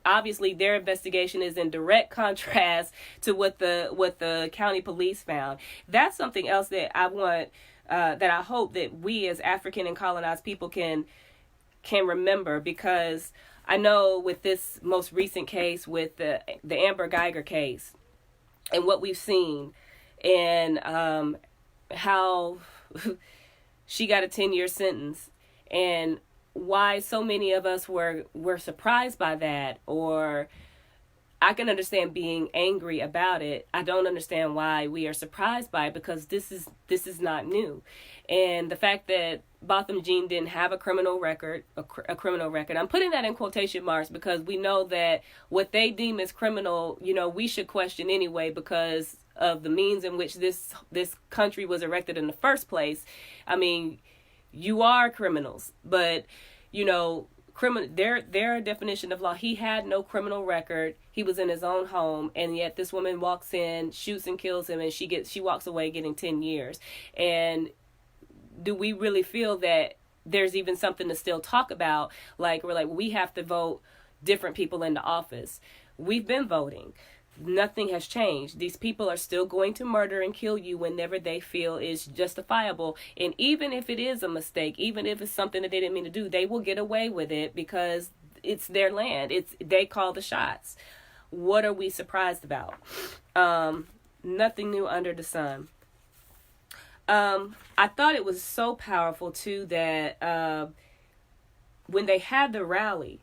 Obviously their investigation is in direct contrast to what the county police found. That's something else that I want, that I hope that we as African and colonized people can remember, because I know with this most recent case, with the Amber Geiger case, and what we've seen, and how she got a 10-year sentence, and why so many of us were surprised by that. Or I can understand being angry about it. I don't understand why we are surprised by it, because this is not new. And the fact that Botham Jean didn't have a criminal record. I'm putting that in quotation marks, because we know that what they deem as criminal, we should question anyway, because of the means in which this country was erected in the first place. You are criminals, but their definition of law, he had no criminal record. He was in his own home, and yet this woman walks in, shoots and kills him, and she walks away getting 10 years. And do we really feel that there's even something to still talk about? We have to vote different people into office. We've been voting. Nothing has changed. These people are still going to murder and kill you whenever they feel is justifiable. And even if it is a mistake, even if it's something that they didn't mean to do, they will get away with it, because it's their land. They call the shots. What are we surprised about? Nothing new under the sun. I thought it was so powerful too that when they had the rally,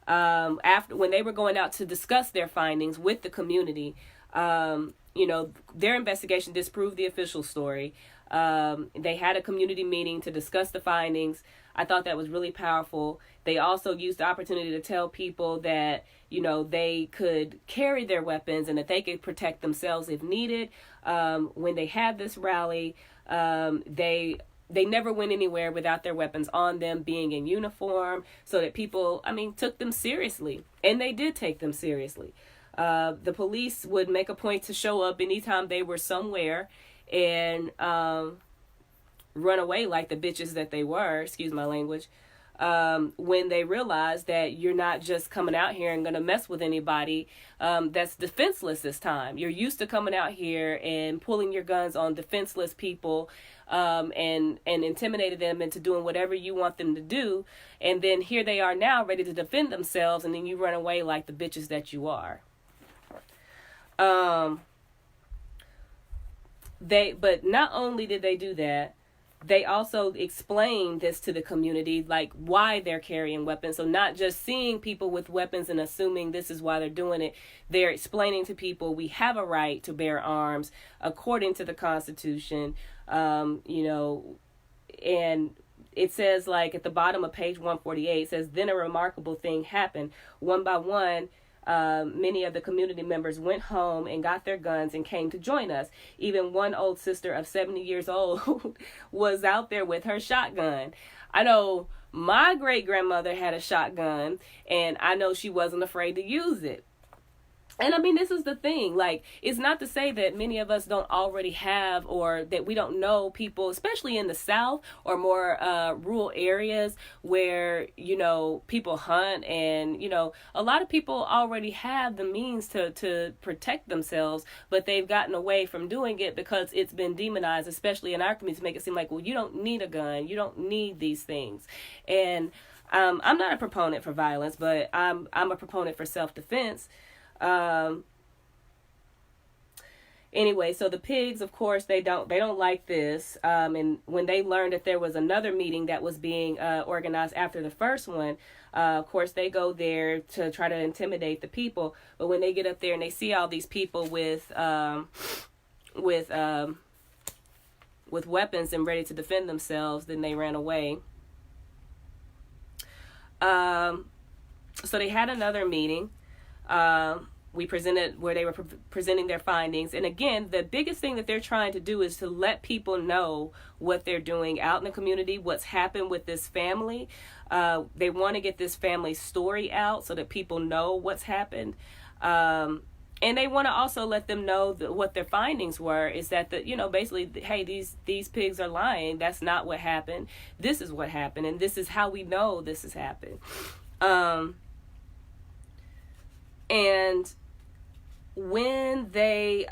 when they were going out to discuss their findings with the community, their investigation disproved the official story. They had a community meeting to discuss the findings. I thought that was really powerful. They also used the opportunity to tell people that, they could carry their weapons and that they could protect themselves if needed. When they had this rally, they never went anywhere without their weapons on them, being in uniform, so that people, took them seriously. And they did take them seriously. The police would make a point to show up anytime they were somewhere and run away like the bitches that they were, excuse my language, when they realized that you're not just coming out here and going to mess with anybody that's defenseless this time. You're used to coming out here and pulling your guns on defenseless people and intimidating them into doing whatever you want them to do. And then here they are now ready to defend themselves, and then you run away like the bitches that you are. But not only did they do that, they also explain this to the community, like why they're carrying weapons. So not just seeing people with weapons and assuming this is why they're doing it. They're explaining to people we have a right to bear arms according to the Constitution. And it says, like at the bottom of page 148, it says, then a remarkable thing happened. One by one, many of the community members went home and got their guns and came to join us. Even one old sister of 70 years old was out there with her shotgun. I know my great-grandmother had a shotgun, and I know she wasn't afraid to use it. And I mean, this is the thing, like, it's not to say that many of us don't already have, or that we don't know people, especially in the South or more rural areas where, people hunt, and, a lot of people already have the means to protect themselves, but they've gotten away from doing it because it's been demonized, especially in our community, to make it seem like, well, you don't need a gun, you don't need these things. And I'm not a proponent for violence, but I'm a proponent for self-defense. Anyway, so the pigs, of course, they don't like this. And when they learned that there was another meeting that was being organized after the first one, of course, they go there to try to intimidate the people. But when they get up there and they see all these people with weapons and ready to defend themselves, then they ran away. So they had another meeting. We presented where they were presenting their findings. And again, the biggest thing that they're trying to do is to let people know what they're doing out in the community, what's happened with this family. They want to get this family's story out so that people know what's happened. And they want to also let them know what their findings were, is that, basically, hey, these pigs are lying. That's not what happened. This is what happened. And this is how we know this has happened. And when they,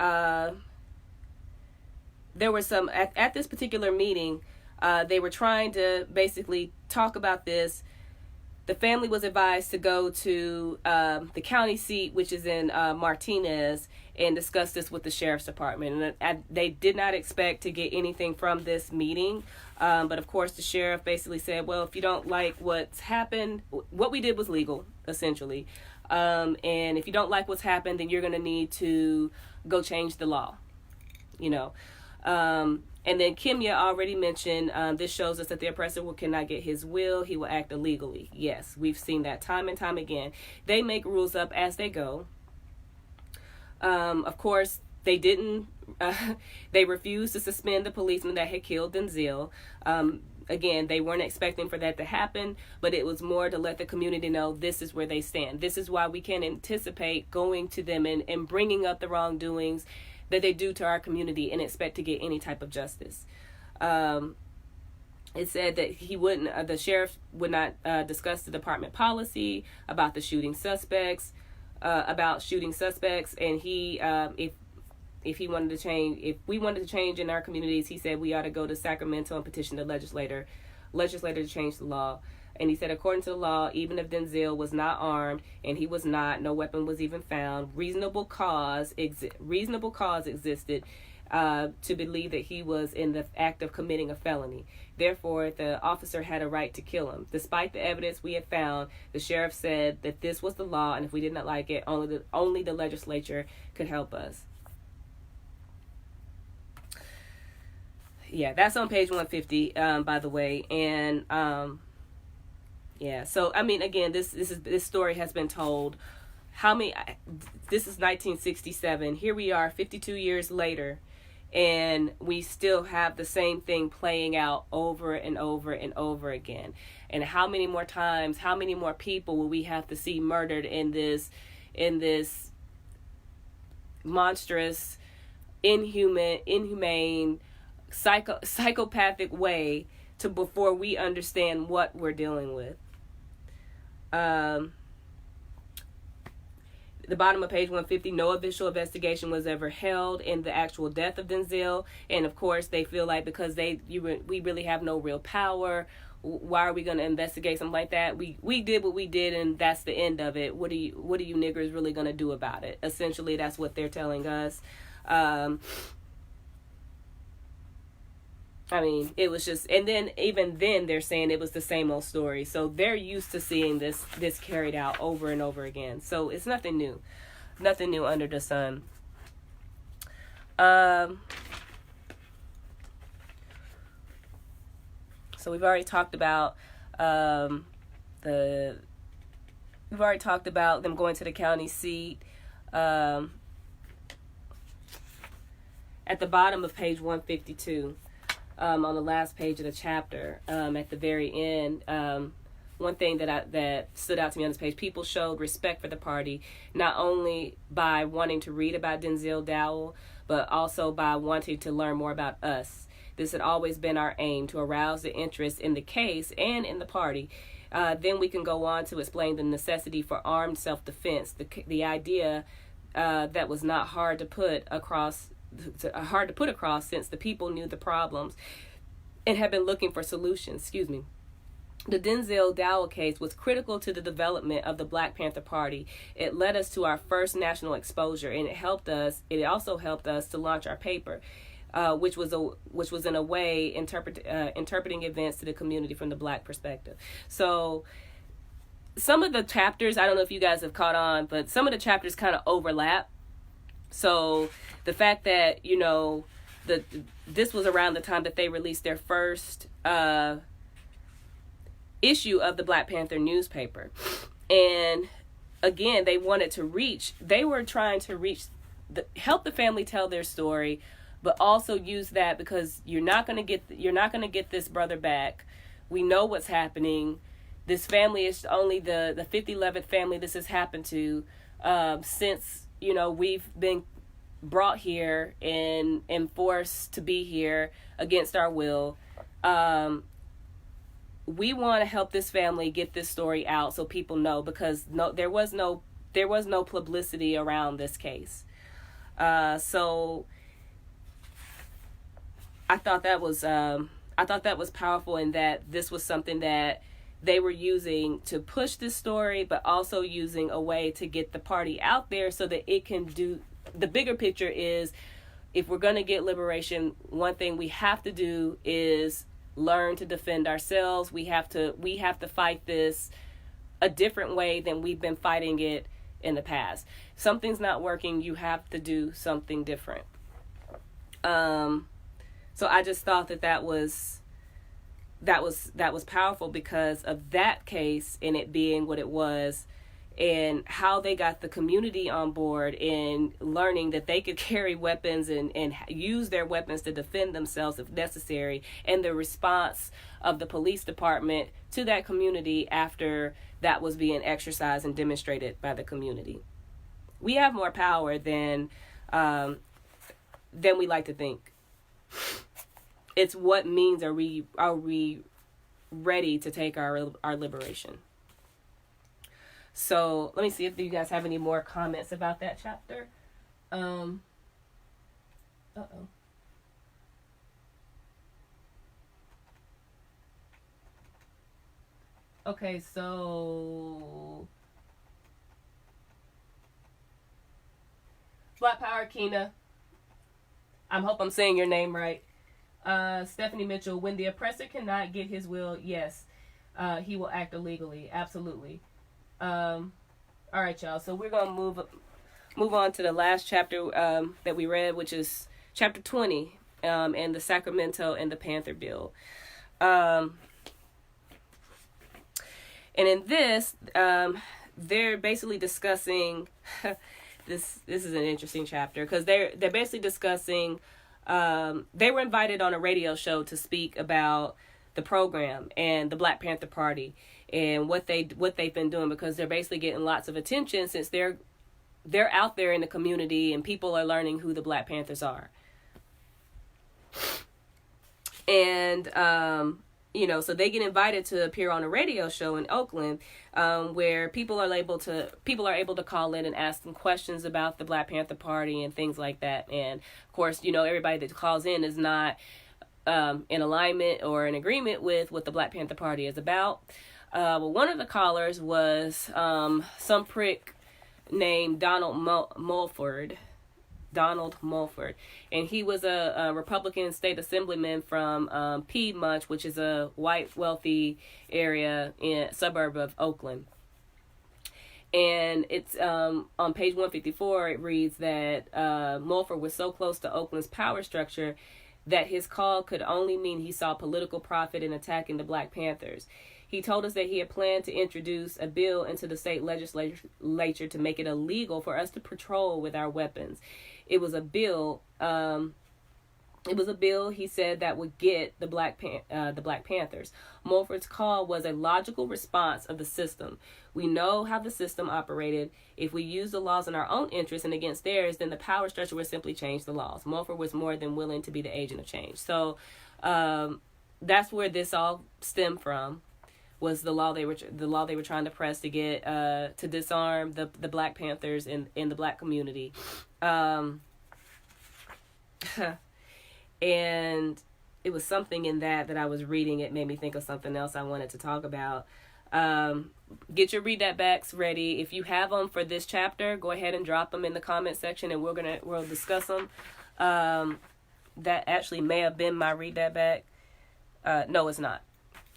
there was some, at this particular meeting, they were trying to basically talk about this. The family was advised to go to the county seat, which is in Martinez, and discuss this with the sheriff's department. And they did not expect to get anything from this meeting. But of course, the sheriff basically said, well, if you don't like what's happened, what we did was legal, essentially. And if you don't like what's happened, then you're going to need to go change the law, And then Kimya already mentioned, this shows us that the oppressor cannot get his will. He will act illegally. Yes, we've seen that time and time again. They make rules up as they go. Of course, they didn't, they refused to suspend the policeman that had killed Denzel. Again, they weren't expecting for that to happen, but it was more to let the community know this is where they stand. This is why we can't anticipate going to them and bringing up the wrongdoings that they do to our community and expect to get any type of justice. It said that the sheriff would not discuss the department policy about the shooting suspects, and he, if we wanted to change in our communities, he said we ought to go to Sacramento and petition the legislator to change the law. And he said, according to the law, even if Denzel was not armed, and he was not, no weapon was even found, reasonable cause existed to believe that he was in the act of committing a felony. Therefore, the officer had a right to kill him. Despite the evidence we had found, the sheriff said that this was the law, and if we did not like it, only the legislature could help us. Yeah, that's on page 150, by the way. And yeah, so I mean, again, this story has been told. This is 1967. Here we are 52 years later, and we still have the same thing playing out over and over and over again. And how many more times, how many more people will we have to see murdered in this monstrous, inhumane, psychopathic way before we understand what we're dealing with. The bottom of page 150, no official investigation was ever held in the actual death of Denzel. And of course, they feel like because we really have no real power, why are we going to investigate something like that? We did what we did, and that's the end of it. What are you niggers really going to do about it? Essentially, that's what they're telling us. I mean, it was just, and then even then they're saying it was the same old story. So they're used to seeing this carried out over and over again. So it's nothing new under the sun. So we've already talked about them going to the county seat. At the bottom of page 152, on the last page of the chapter, at the very end, one thing that stood out to me on this page: people showed respect for the party not only by wanting to read about Denzel Dowell, but also by wanting to learn more about us. This had always been our aim, to arouse the interest in the case and in the party. Then we can go on to explain the necessity for armed self-defense, the idea that was not hard to put across since the people knew the problems and had been looking for solutions. The Denzel Dowell case was critical to the development of the Black Panther Party. It led us to our first national exposure, and it also helped us to launch our paper, which was in a way interpreting events to the community from the Black perspective. So some of the chapters, I don't know if you guys have caught on, but some of the chapters kind of overlap. So the fact that, this was around the time that they released their first issue of the Black Panther newspaper. And again, they were trying to help the family tell their story, but also use that because you're not going to get this brother back. We know what's happening. This family is only the 11th family this has happened to since we've been brought here and forced to be here against our will. We want to help this family get this story out so people know, because there was no publicity around this case. So I thought that was powerful, in that this was something that they were using to push this story, but also using a way to get the party out there so that it can do. The bigger picture is, if we're going to get liberation, one thing we have to do is learn to defend ourselves. We have to fight this a different way than we've been fighting it in the past. Something's not working. You have to do something different. So I just thought that was powerful because of that case and it being what it was, and how they got the community on board in learning that they could carry weapons and use their weapons to defend themselves if necessary, and the response of the police department to that community after that was being exercised and demonstrated by the community. We have more power than we like to think. It's what means are we ready to take our liberation. So let me see if you guys have any more comments about that chapter. Okay, so Black Power Kina. I hope I'm saying your name right. Stephanie Mitchell, when the oppressor cannot get his will, yes, he will act illegally. Absolutely. All right, y'all. So we're going to move on to the last chapter that we read, which is chapter 20, and the Sacramento and the Panther Bill. And in this, they're basically discussing this is an interesting chapter because they're basically discussing. They were invited on a radio show to speak about the program and the Black Panther Party and what they've been doing, because they're basically getting lots of attention since they're out there in the community and people are learning who the Black Panthers are. And so they get invited to appear on a radio show in Oakland, where people are able to call in and ask them questions about the Black Panther Party and things like that. And of course, everybody that calls in is not in alignment or in agreement with what the Black Panther Party is about. Well, one of the callers was some prick named Donald Mulford. Donald Mulford. And he was a Republican state assemblyman from Piedmont, which is a white, wealthy area in suburb of Oakland. And it's on page 154, it reads that Mulford was so close to Oakland's power structure that his call could only mean he saw political profit in attacking the Black Panthers. He told us that he had planned to introduce a bill into the state legislature to make it illegal for us to patrol with our weapons. It was a bill. He said, that would get the Black Panthers. Mulford's call was a logical response of the system. We know how the system operated. If we use the laws in our own interest and against theirs, then the power structure would simply change the laws. Mulford was more than willing to be the agent of change. So that's where this all stemmed from. Was the law they were trying to press to get to disarm the Black Panthers in the Black community, and it was something in that I was reading. It made me think of something else I wanted to talk about. Get your read that backs ready. If you have them for this chapter, go ahead and drop them in the comment section, and we'll discuss them. That actually may have been my read that back. No, it's not.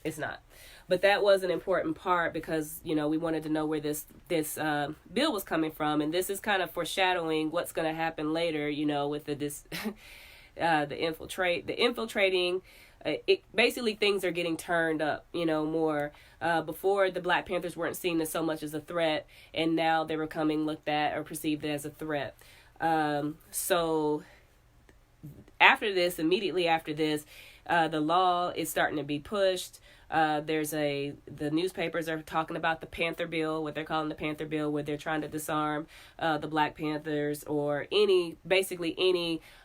It's not. But that was an important part because, we wanted to know where this bill was coming from. And this is kind of foreshadowing what's going to happen later, with the infiltrating. Basically, things are getting turned up, more. Before, the Black Panthers weren't seen as so much as a threat, and now they were looked at or perceived as a threat. So immediately after this, the law is starting to be pushed. The newspapers are talking about the Panther Bill, what they're calling the Panther Bill, where they're trying to disarm the Black Panthers or any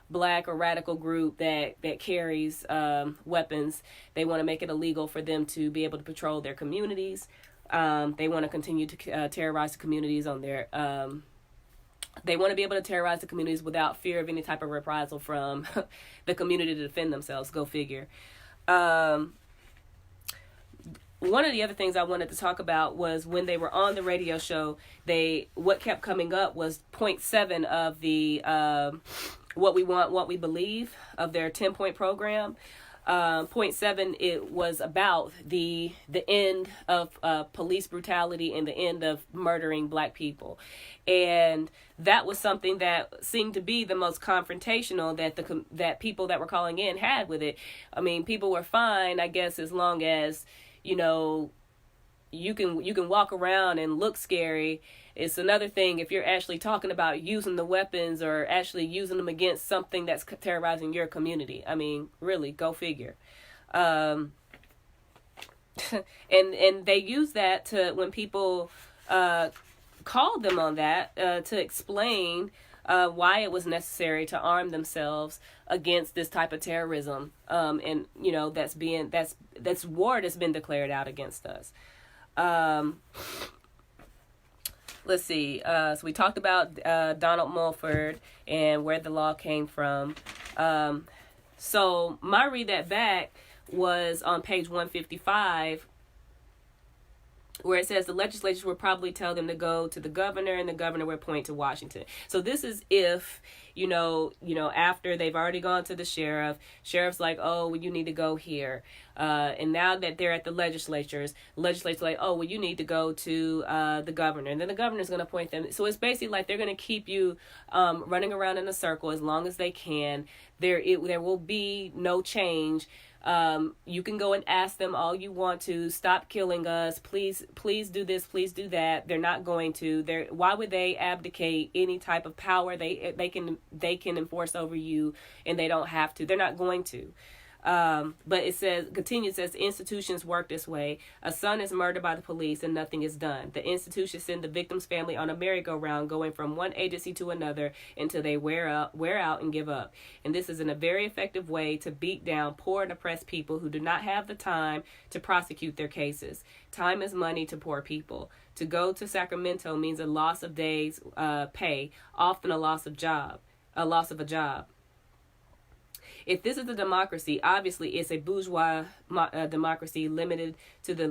Black or radical group that carries weapons. They want to make it illegal for them to be able to patrol their communities. They want to continue to terrorize the communities on their. They want to be able to terrorize the communities without fear of any type of reprisal from the community to defend themselves. Go figure. One of the other things I wanted to talk about was when they were on the radio show, what kept coming up was point 7 of the What We Want, What We Believe of their 10-point program. Point 7, it was about the end of police brutality and the end of murdering Black people. And that was something that seemed to be the most confrontational that people that were calling in had with it. I mean, people were fine, I guess, as long as you can walk around and look scary. It's another thing if you're actually talking about using the weapons or actually using them against something that's terrorizing your community. I mean, really, go figure. And they use that to when people called them on that to explain why it was necessary to arm themselves against this type of terrorism, and that's war that's been declared out against us. Let's see. So we talked about Donald Mulford and where the law came from. So my read that back was on page 155. Where it says the legislature will probably tell them to go to the governor and the governor will point to Washington. So this is if, after they've already gone to the sheriff's like, oh, well, you need to go here. And now that they're at the legislature's like, oh, well, you need to go to the governor. And then the governor's going to point them. So it's basically like they're going to keep you running around in a circle as long as they can. There will be no change. You can go and ask them all you want to, stop killing us, please do this, please do that. They're not going to. Why would they abdicate any type of power they can enforce over you, and they don't have to. They're not going to. But it says, institutions work this way. A son is murdered by the police and nothing is done. The institution send the victim's family on a merry-go-round going from one agency to another until they wear out and give up. And this is in a very effective way to beat down poor and oppressed people who do not have the time to prosecute their cases. Time is money to poor people. To go to Sacramento means a loss of days pay, often a loss of a job. If this is a democracy, obviously it's a bourgeois democracy limited to the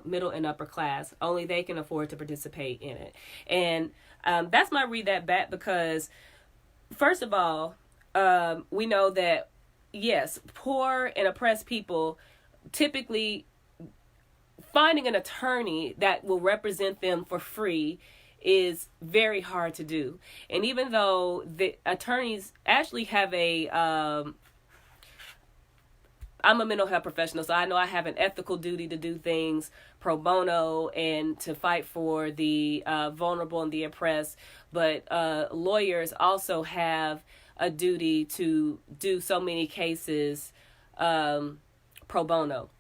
middle and upper class. Only they can afford to participate in it. And that's my read that back because first of all, we know that, yes, poor and oppressed people typically finding an attorney that will represent them for free is very hard to do. And even though the attorneys actually have I'm a mental health professional, so I know I have an ethical duty to do things pro bono and to fight for the vulnerable and the oppressed. But lawyers also have a duty to do so many cases pro bono.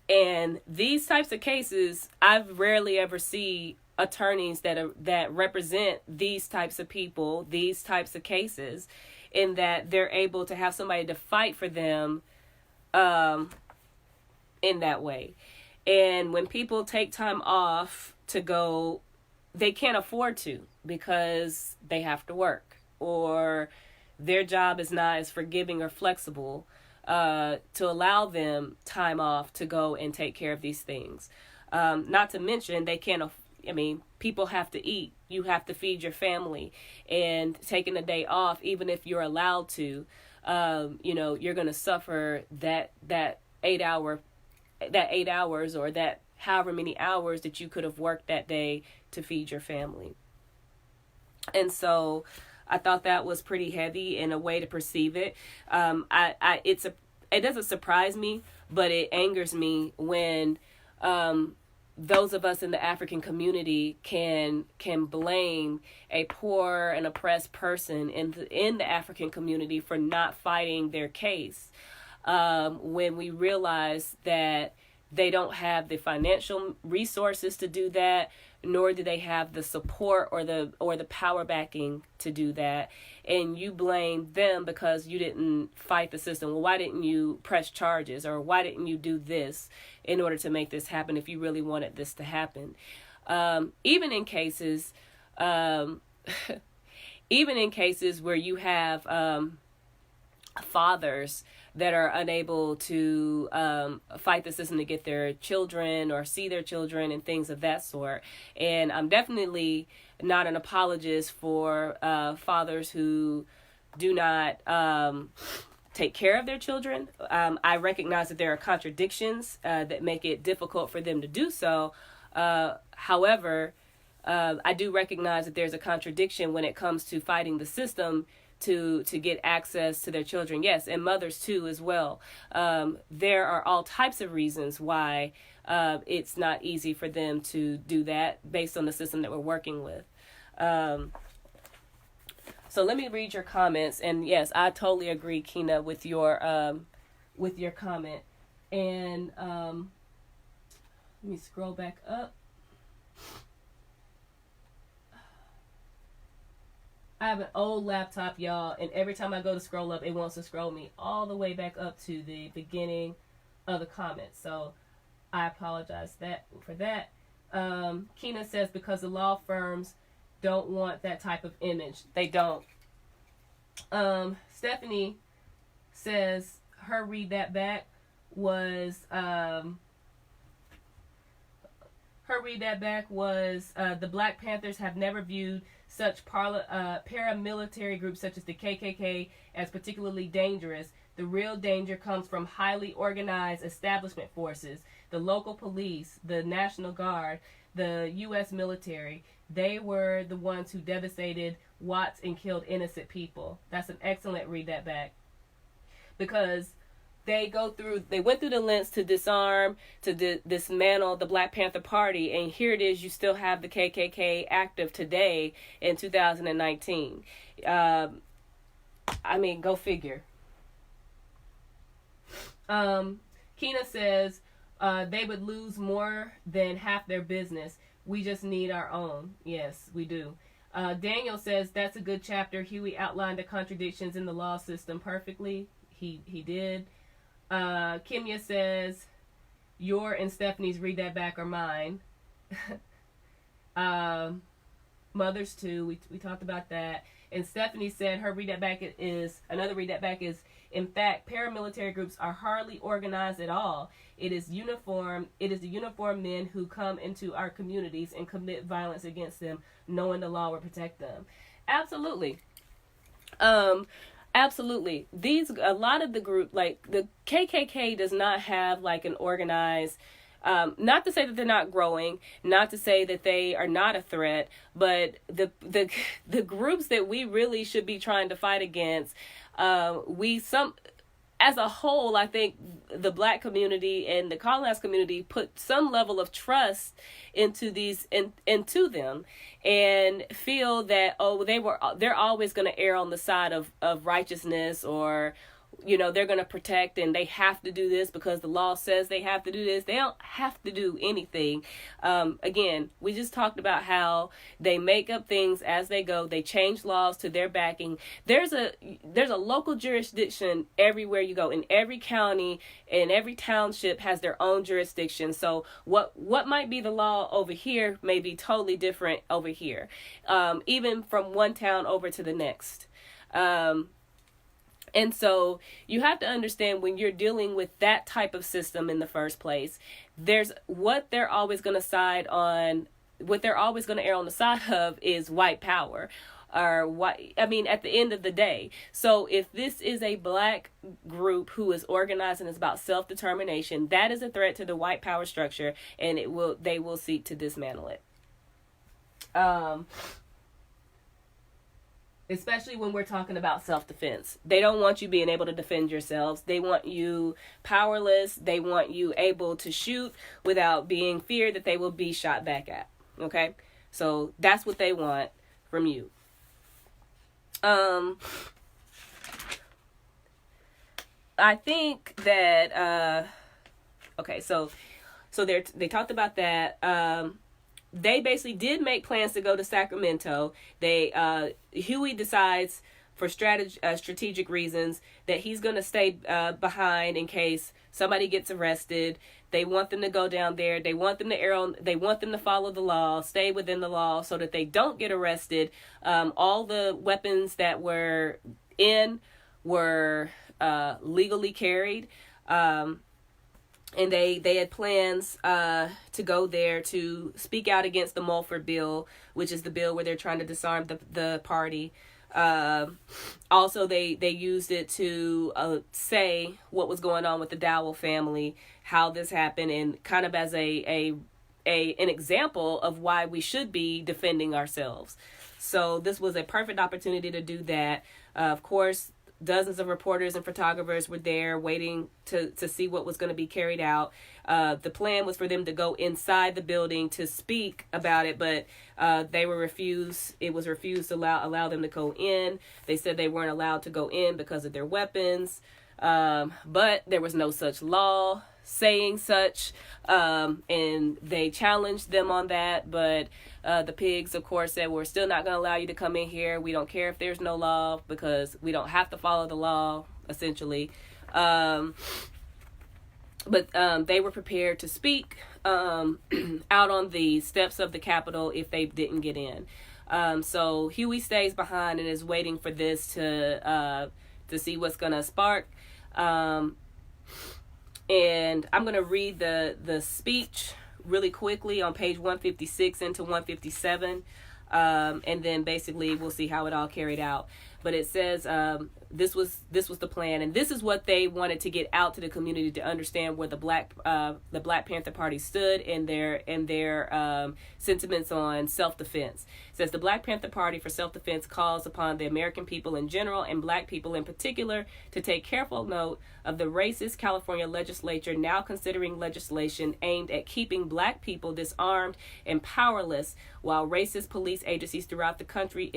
And these types of cases, I've rarely ever see attorneys that represent these types of people, these types of cases, in that they're able to have somebody to fight for them in that way. And when people take time off to go, they can't afford to because they have to work, or their job is not as forgiving or flexible to allow them time off to go and take care of these things. Not to mention they can't, people have to eat. You have to feed your family, and taking a day off, even if you're allowed to, you're going to suffer that 8 hours or that however many hours that you could have worked that day to feed your family. And so I thought that was pretty heavy in a way to perceive it. It doesn't surprise me, but it angers me when those of us in the African community can blame a poor and oppressed person in the African community for not fighting their case, when we realize that they don't have the financial resources to do that, nor do they have the support or the power backing to do that. And you blame them because you didn't fight the system. Well, why didn't you press charges, or why didn't you do this in order to make this happen if you really wanted this to happen? Even in cases where you have fathers that are unable to fight the system to get their children or see their children and things of that sort. And I'm definitely not an apologist for fathers who do not take care of their children. I recognize that there are contradictions that make it difficult for them to do so. However, I do recognize that there's a contradiction when it comes to fighting the system to get access to their children. Yes, and mothers too as well. There are all types of reasons why it's not easy for them to do that based on the system that we're working with. So let me read your comments. And yes, I totally agree, Kina, with your comment. And let me scroll back up. I have an old laptop, y'all, and every time I go to scroll up, it wants to scroll me all the way back up to the beginning of the comments. So I apologize for that. Keena says because the law firms don't want that type of image. They don't. Stephanie says her read that back was the Black Panthers have never viewed such paramilitary groups such as the KKK as particularly dangerous. The real danger comes from highly organized establishment forces, the local police, the National Guard, the U.S. military. They were the ones who devastated Watts and killed innocent people. That's an excellent read that back. Because they went through the lengths to disarm, to dismantle the Black Panther Party, and here it is, you still have the KKK active today in 2019. Go figure. Keena says they would lose more than half their business. We just need our own. Yes, we do. Daniel says that's a good chapter. Huey outlined the contradictions in the law system perfectly. He did. Kimya says, your and Stephanie's read that back are mine. Mothers too, we talked about that. And Stephanie said her read that back is, in fact, paramilitary groups are hardly organized at all. It is the uniformed men who come into our communities and commit violence against them, knowing the law will protect them. Absolutely. Um, Absolutely. A lot of the group, like the KKK, does not have like an organized. Not to say that they're not growing, not to say that they are not a threat, but the groups that we really should be trying to fight against, we some as a whole, I think the Black community and the colonized community put some level of trust into them, and feel that, oh, they're always going to err on the side of righteousness, or they're going to protect, and they have to do this because the law says they have to do this. They don't have to do anything. Again, we just talked about how they make up things as they go. They change laws to their backing. There's a local jurisdiction everywhere you go. In every county and every township has their own jurisdiction. So what might be the law over here may be totally different over here, even from one town over to the next. And so you have to understand, when you're dealing with that type of system in the first place, what they're always going to err on the side of is white power, or at the end of the day. So if this is a Black group who is organized and is about self-determination, that is a threat to the white power structure, and they will seek to dismantle it. Especially when we're talking about self-defense. They don't want you being able to defend yourselves. They want you powerless. They want you able to shoot without being feared that they will be shot back at. Okay? So that's what they want from you. I think that, okay, so they talked about that. They basically did make plans to go to Sacramento. Huey decides, for strategic reasons, that he's going to stay behind in case somebody gets arrested. They want them to go down there. They want them to follow the law, stay within the law, so that they don't get arrested. All the weapons that were were legally carried. And they had plans to go there to speak out against the Mulford bill, which is the bill where they're trying to disarm the party. Also, they used it to say what was going on with the Dowell family, how this happened, and kind of as an example of why we should be defending ourselves. So this was a perfect opportunity to do that. Of course, dozens of reporters and photographers were there waiting to see what was going to be carried out. The plan was for them to go inside the building to speak about it, but they were refused. It was refused to allow them to go in. They said they weren't allowed to go in because of their weapons. But there was no such law saying such, and they challenged them on that. But the pigs, of course, said, we're still not going to allow you to come in here. We don't care if there's no law, because we don't have to follow the law, essentially. But they were prepared to speak out on the steps of the Capitol if they didn't get in. So Huey stays behind and is waiting for this to see what's going to spark. And I'm going to read the speech really quickly on page 156 into 157. And then basically we'll see how it all carried out. But it says this was the plan, and this is what they wanted to get out to the community, to understand where the Black Panther Party stood and their sentiments on self-defense. It says the Black Panther Party for self-defense calls upon the American people in general and Black people in particular to take careful note of the racist California legislature now considering legislation aimed at keeping Black people disarmed and powerless, while racist police agencies throughout the country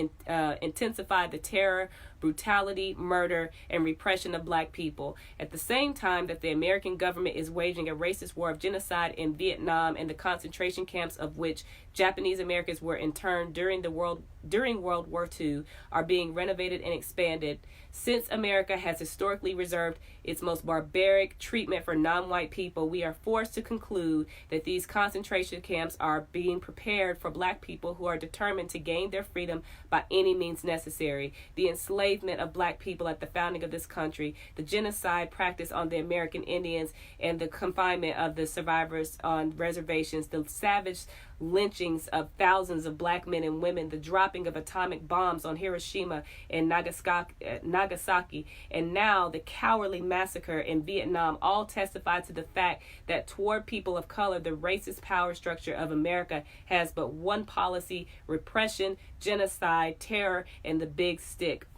intensify the terror, brutality, murder, and repression of Black people. At the same time that the American government is waging a racist war of genocide in Vietnam and the concentration camps of which Japanese Americans were interned during World War II are being renovated and expanded. Since America has historically reserved its most barbaric treatment for non-white people, we are forced to conclude that these concentration camps are being prepared for Black people who are determined to gain their freedom by any means necessary. The enslavement of Black people at the founding of this country, the genocide practiced on the American Indians, and the confinement of the survivors on reservations, the savage lynchings of thousands of black men and women, the dropping of atomic bombs on Hiroshima and Nagasaki, and now the cowardly massacre in Vietnam all testify to the fact that toward people of color, the racist power structure of America has but one policy: repression, genocide, terror, and the big stick.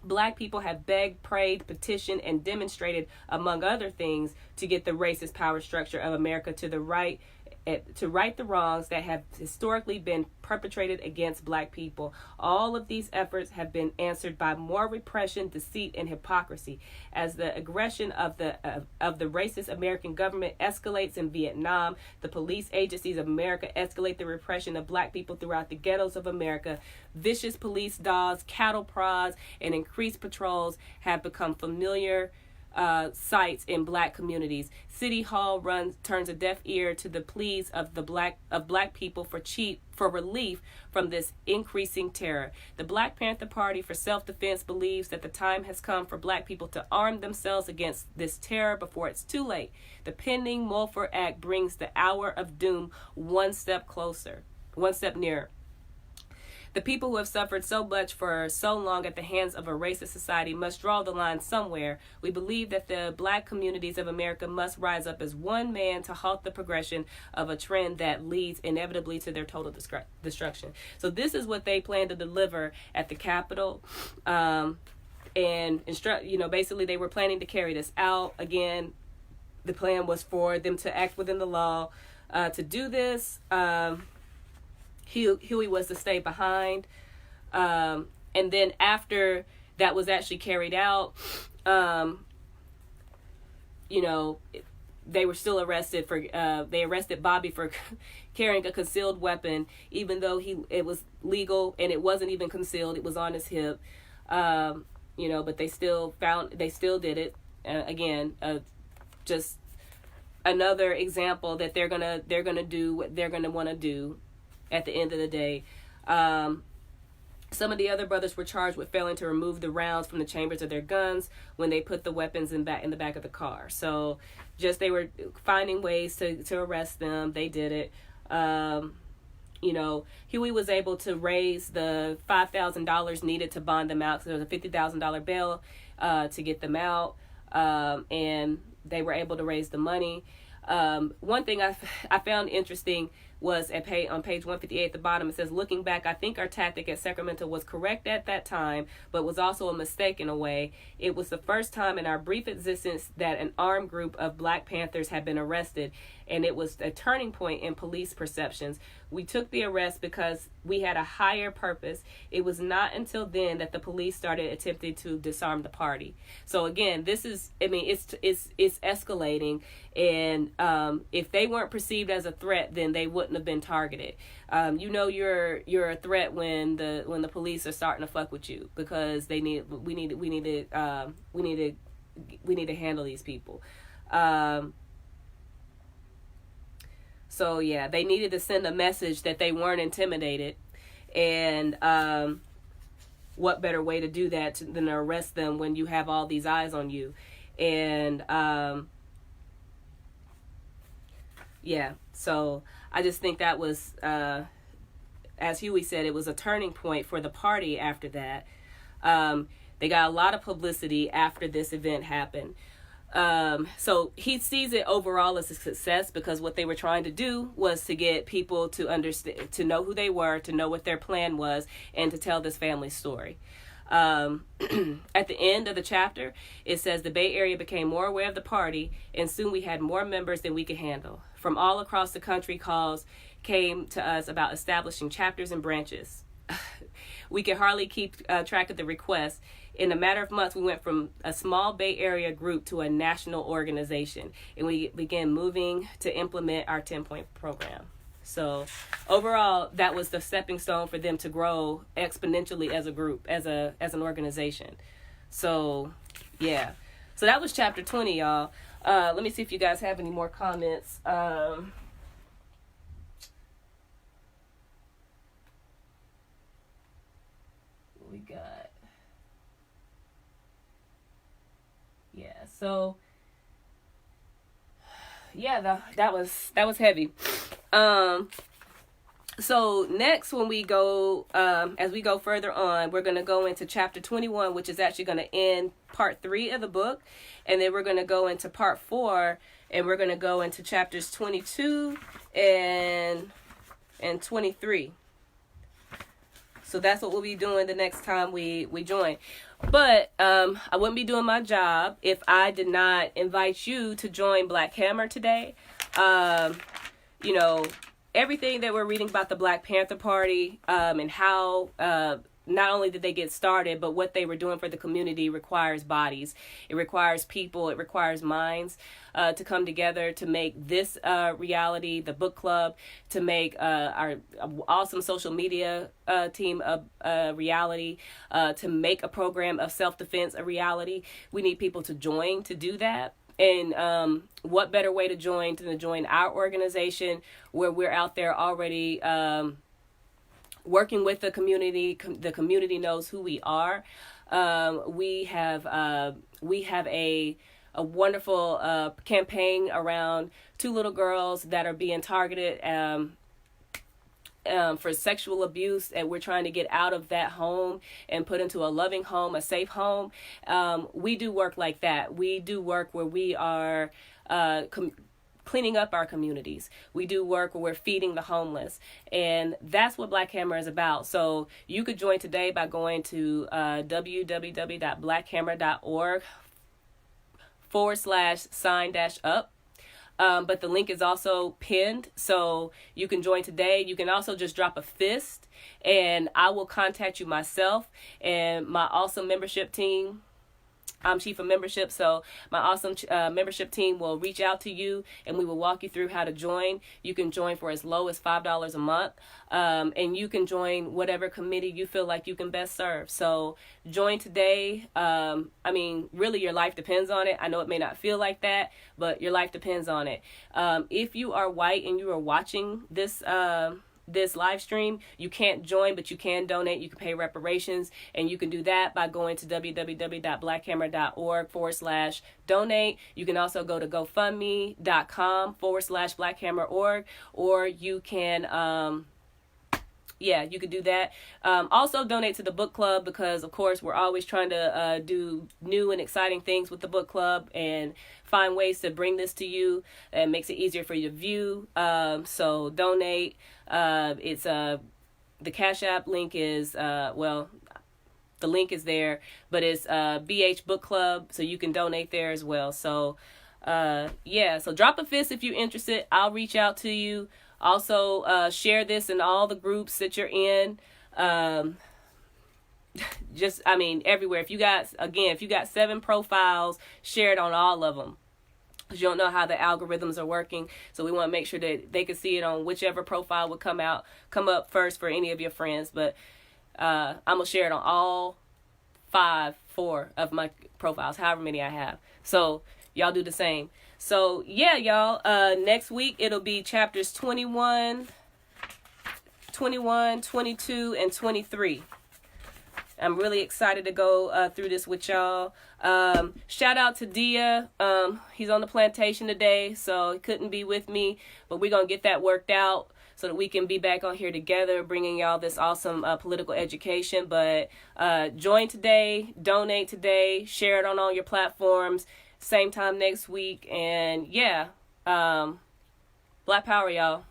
Black people have begged, prayed, petitioned, and demonstrated, among other things, to get the racist power structure of America to right the wrongs that have historically been perpetrated against black people. All of these efforts have been answered by more repression, deceit, and hypocrisy. As the aggression of the racist American government escalates in Vietnam, the police agencies of America escalate the repression of black people throughout the ghettos of America. Vicious police dogs, cattle prods, and increased patrols have become familiar sites in black communities. City Hall turns a deaf ear to the pleas of black people for relief from this increasing terror. The Black Panther Party for Self-Defense believes that the time has come for black people to arm themselves against this terror before it's too late. The pending Mulford Act brings the hour of doom one step nearer. The people who have suffered so much for so long at the hands of a racist society must draw the line somewhere. We believe that the black communities of America must rise up as one man to halt the progression of a trend that leads inevitably to their total destruction. So this is what they plan to deliver at the Capitol. Basically they were planning to carry this out. Again, the plan was for them to act within the law. To do this, Huey was to stay behind. And then after that was actually carried out, they were still arrested they arrested Bobby for carrying a concealed weapon, even though it was legal and it wasn't even concealed. It was on his hip. But they still did it. Again, just another example that they're gonna do what they're gonna want to do. At the end of the day, some of the other brothers were charged with failing to remove the rounds from the chambers of their guns when they put the weapons in the back of the car. So, they were finding ways to arrest them. They did it. Huey was able to raise the $5,000 needed to bond them out. So there was a $50,000 bail to get them out, and they were able to raise the money. One thing I found interesting was on page 158 at the bottom. It says, looking back, I think our tactic at Sacramento was correct at that time, but was also a mistake in a way. It was the first time in our brief existence that an armed group of Black Panthers had been arrested, and it was a turning point in police perceptions. We took the arrest because we had a higher purpose. It was not until then that the police started attempting to disarm the party. So again, it's escalating, and if they weren't perceived as a threat, then they wouldn't have been targeted. You're a threat when the police are starting to fuck with you, because we need to handle these people. So yeah, they needed to send a message that they weren't intimidated, and what better way to do that than to arrest them when you have all these eyes on you. And so I just think that was, as Huey said, it was a turning point for the party after that. They got a lot of publicity after this event happened. So he sees it overall as a success, because what they were trying to do was to get people to understand, to know who they were, to know what their plan was, and to tell this family story. At the end of the chapter, it says the Bay Area became more aware of the party, and soon we had more members than we could handle. From all across the country, calls came to us about establishing chapters and branches. We could hardly keep track of the requests. In a matter of months, we went from a small Bay Area group to a national organization, and we began moving to implement our 10-point program. So overall, that was the stepping stone for them to grow exponentially as a group, as an organization. So, yeah. So that was chapter 20, y'all. Let me see if you guys have any more comments. We got... So yeah, that was heavy. So next, when we go, as we go further on, we're going to go into chapter 21, which is actually going to end part 3 of the book. And then we're going to go into part 4, and we're going to go into chapters 22 and 23. So that's what we'll be doing the next time we join. But I wouldn't be doing my job if I did not invite you to join Black Hammer today. You know, everything that we're reading about the Black Panther Party, and how not only did they get started, but what they were doing for the community requires bodies. It requires people. It requires minds to come together to make this reality, the book club, to make our awesome social media team a reality, to make a program of self-defense a reality. We need people to join to do that. And what better way to join than to join our organization, where we're out there already working with the community. The community knows who we are. We have a wonderful campaign around 2 little girls that are being targeted for sexual abuse, and we're trying to get out of that home and put into a loving home, a safe home. We do work like that. We do work where we are cleaning up our communities. We do work where we're feeding the homeless. And that's what Black Hammer is about. So you could join today by going to www.blackhammer.org/sign-up. But the link is also pinned, so you can join today. You can also just drop a fist, and I will contact you myself and my awesome membership team. I'm chief of membership, so my awesome membership team will reach out to you, and we will walk you through how to join. You can join for as low as $5 a month, and you can join whatever committee you feel like you can best serve. So join today. I mean, really, your life depends on it. I know it may not feel like that, but your life depends on it. If you are white and you are watching this live stream, you can't join, but you can donate. You can pay reparations, and you can do that by going to www.blackhammer.org/donate. You can also go to gofundme.com/blackhammerorg, or you can you could do that. Also donate to the book club, because of course we're always trying to do new and exciting things with the book club and find ways to bring this to you, and makes it easier for you to view. So donate. It's the Cash App link is the link is there, but it's BH Book Club, so you can donate there as well. So so drop a fist if you're interested. I'll reach out to you. Also, share this in all the groups that you're in. Everywhere. If you got 7 profiles, share it on all of them. Because you don't know how the algorithms are working. So we want to make sure that they can see it on whichever profile would come up first for any of your friends. But I'm going to share it on all 4 of my profiles, however many I have. So y'all do the same. So, yeah, y'all, next week it'll be chapters 21, 22, and 23. I'm really excited to go through this with y'all. Shout out to Dia. He's on the plantation today, so he couldn't be with me. But we're going to get that worked out so that we can be back on here together, bringing y'all this awesome political education. But join today, donate today, share it on all your platforms. Same time next week. And Black Power, y'all.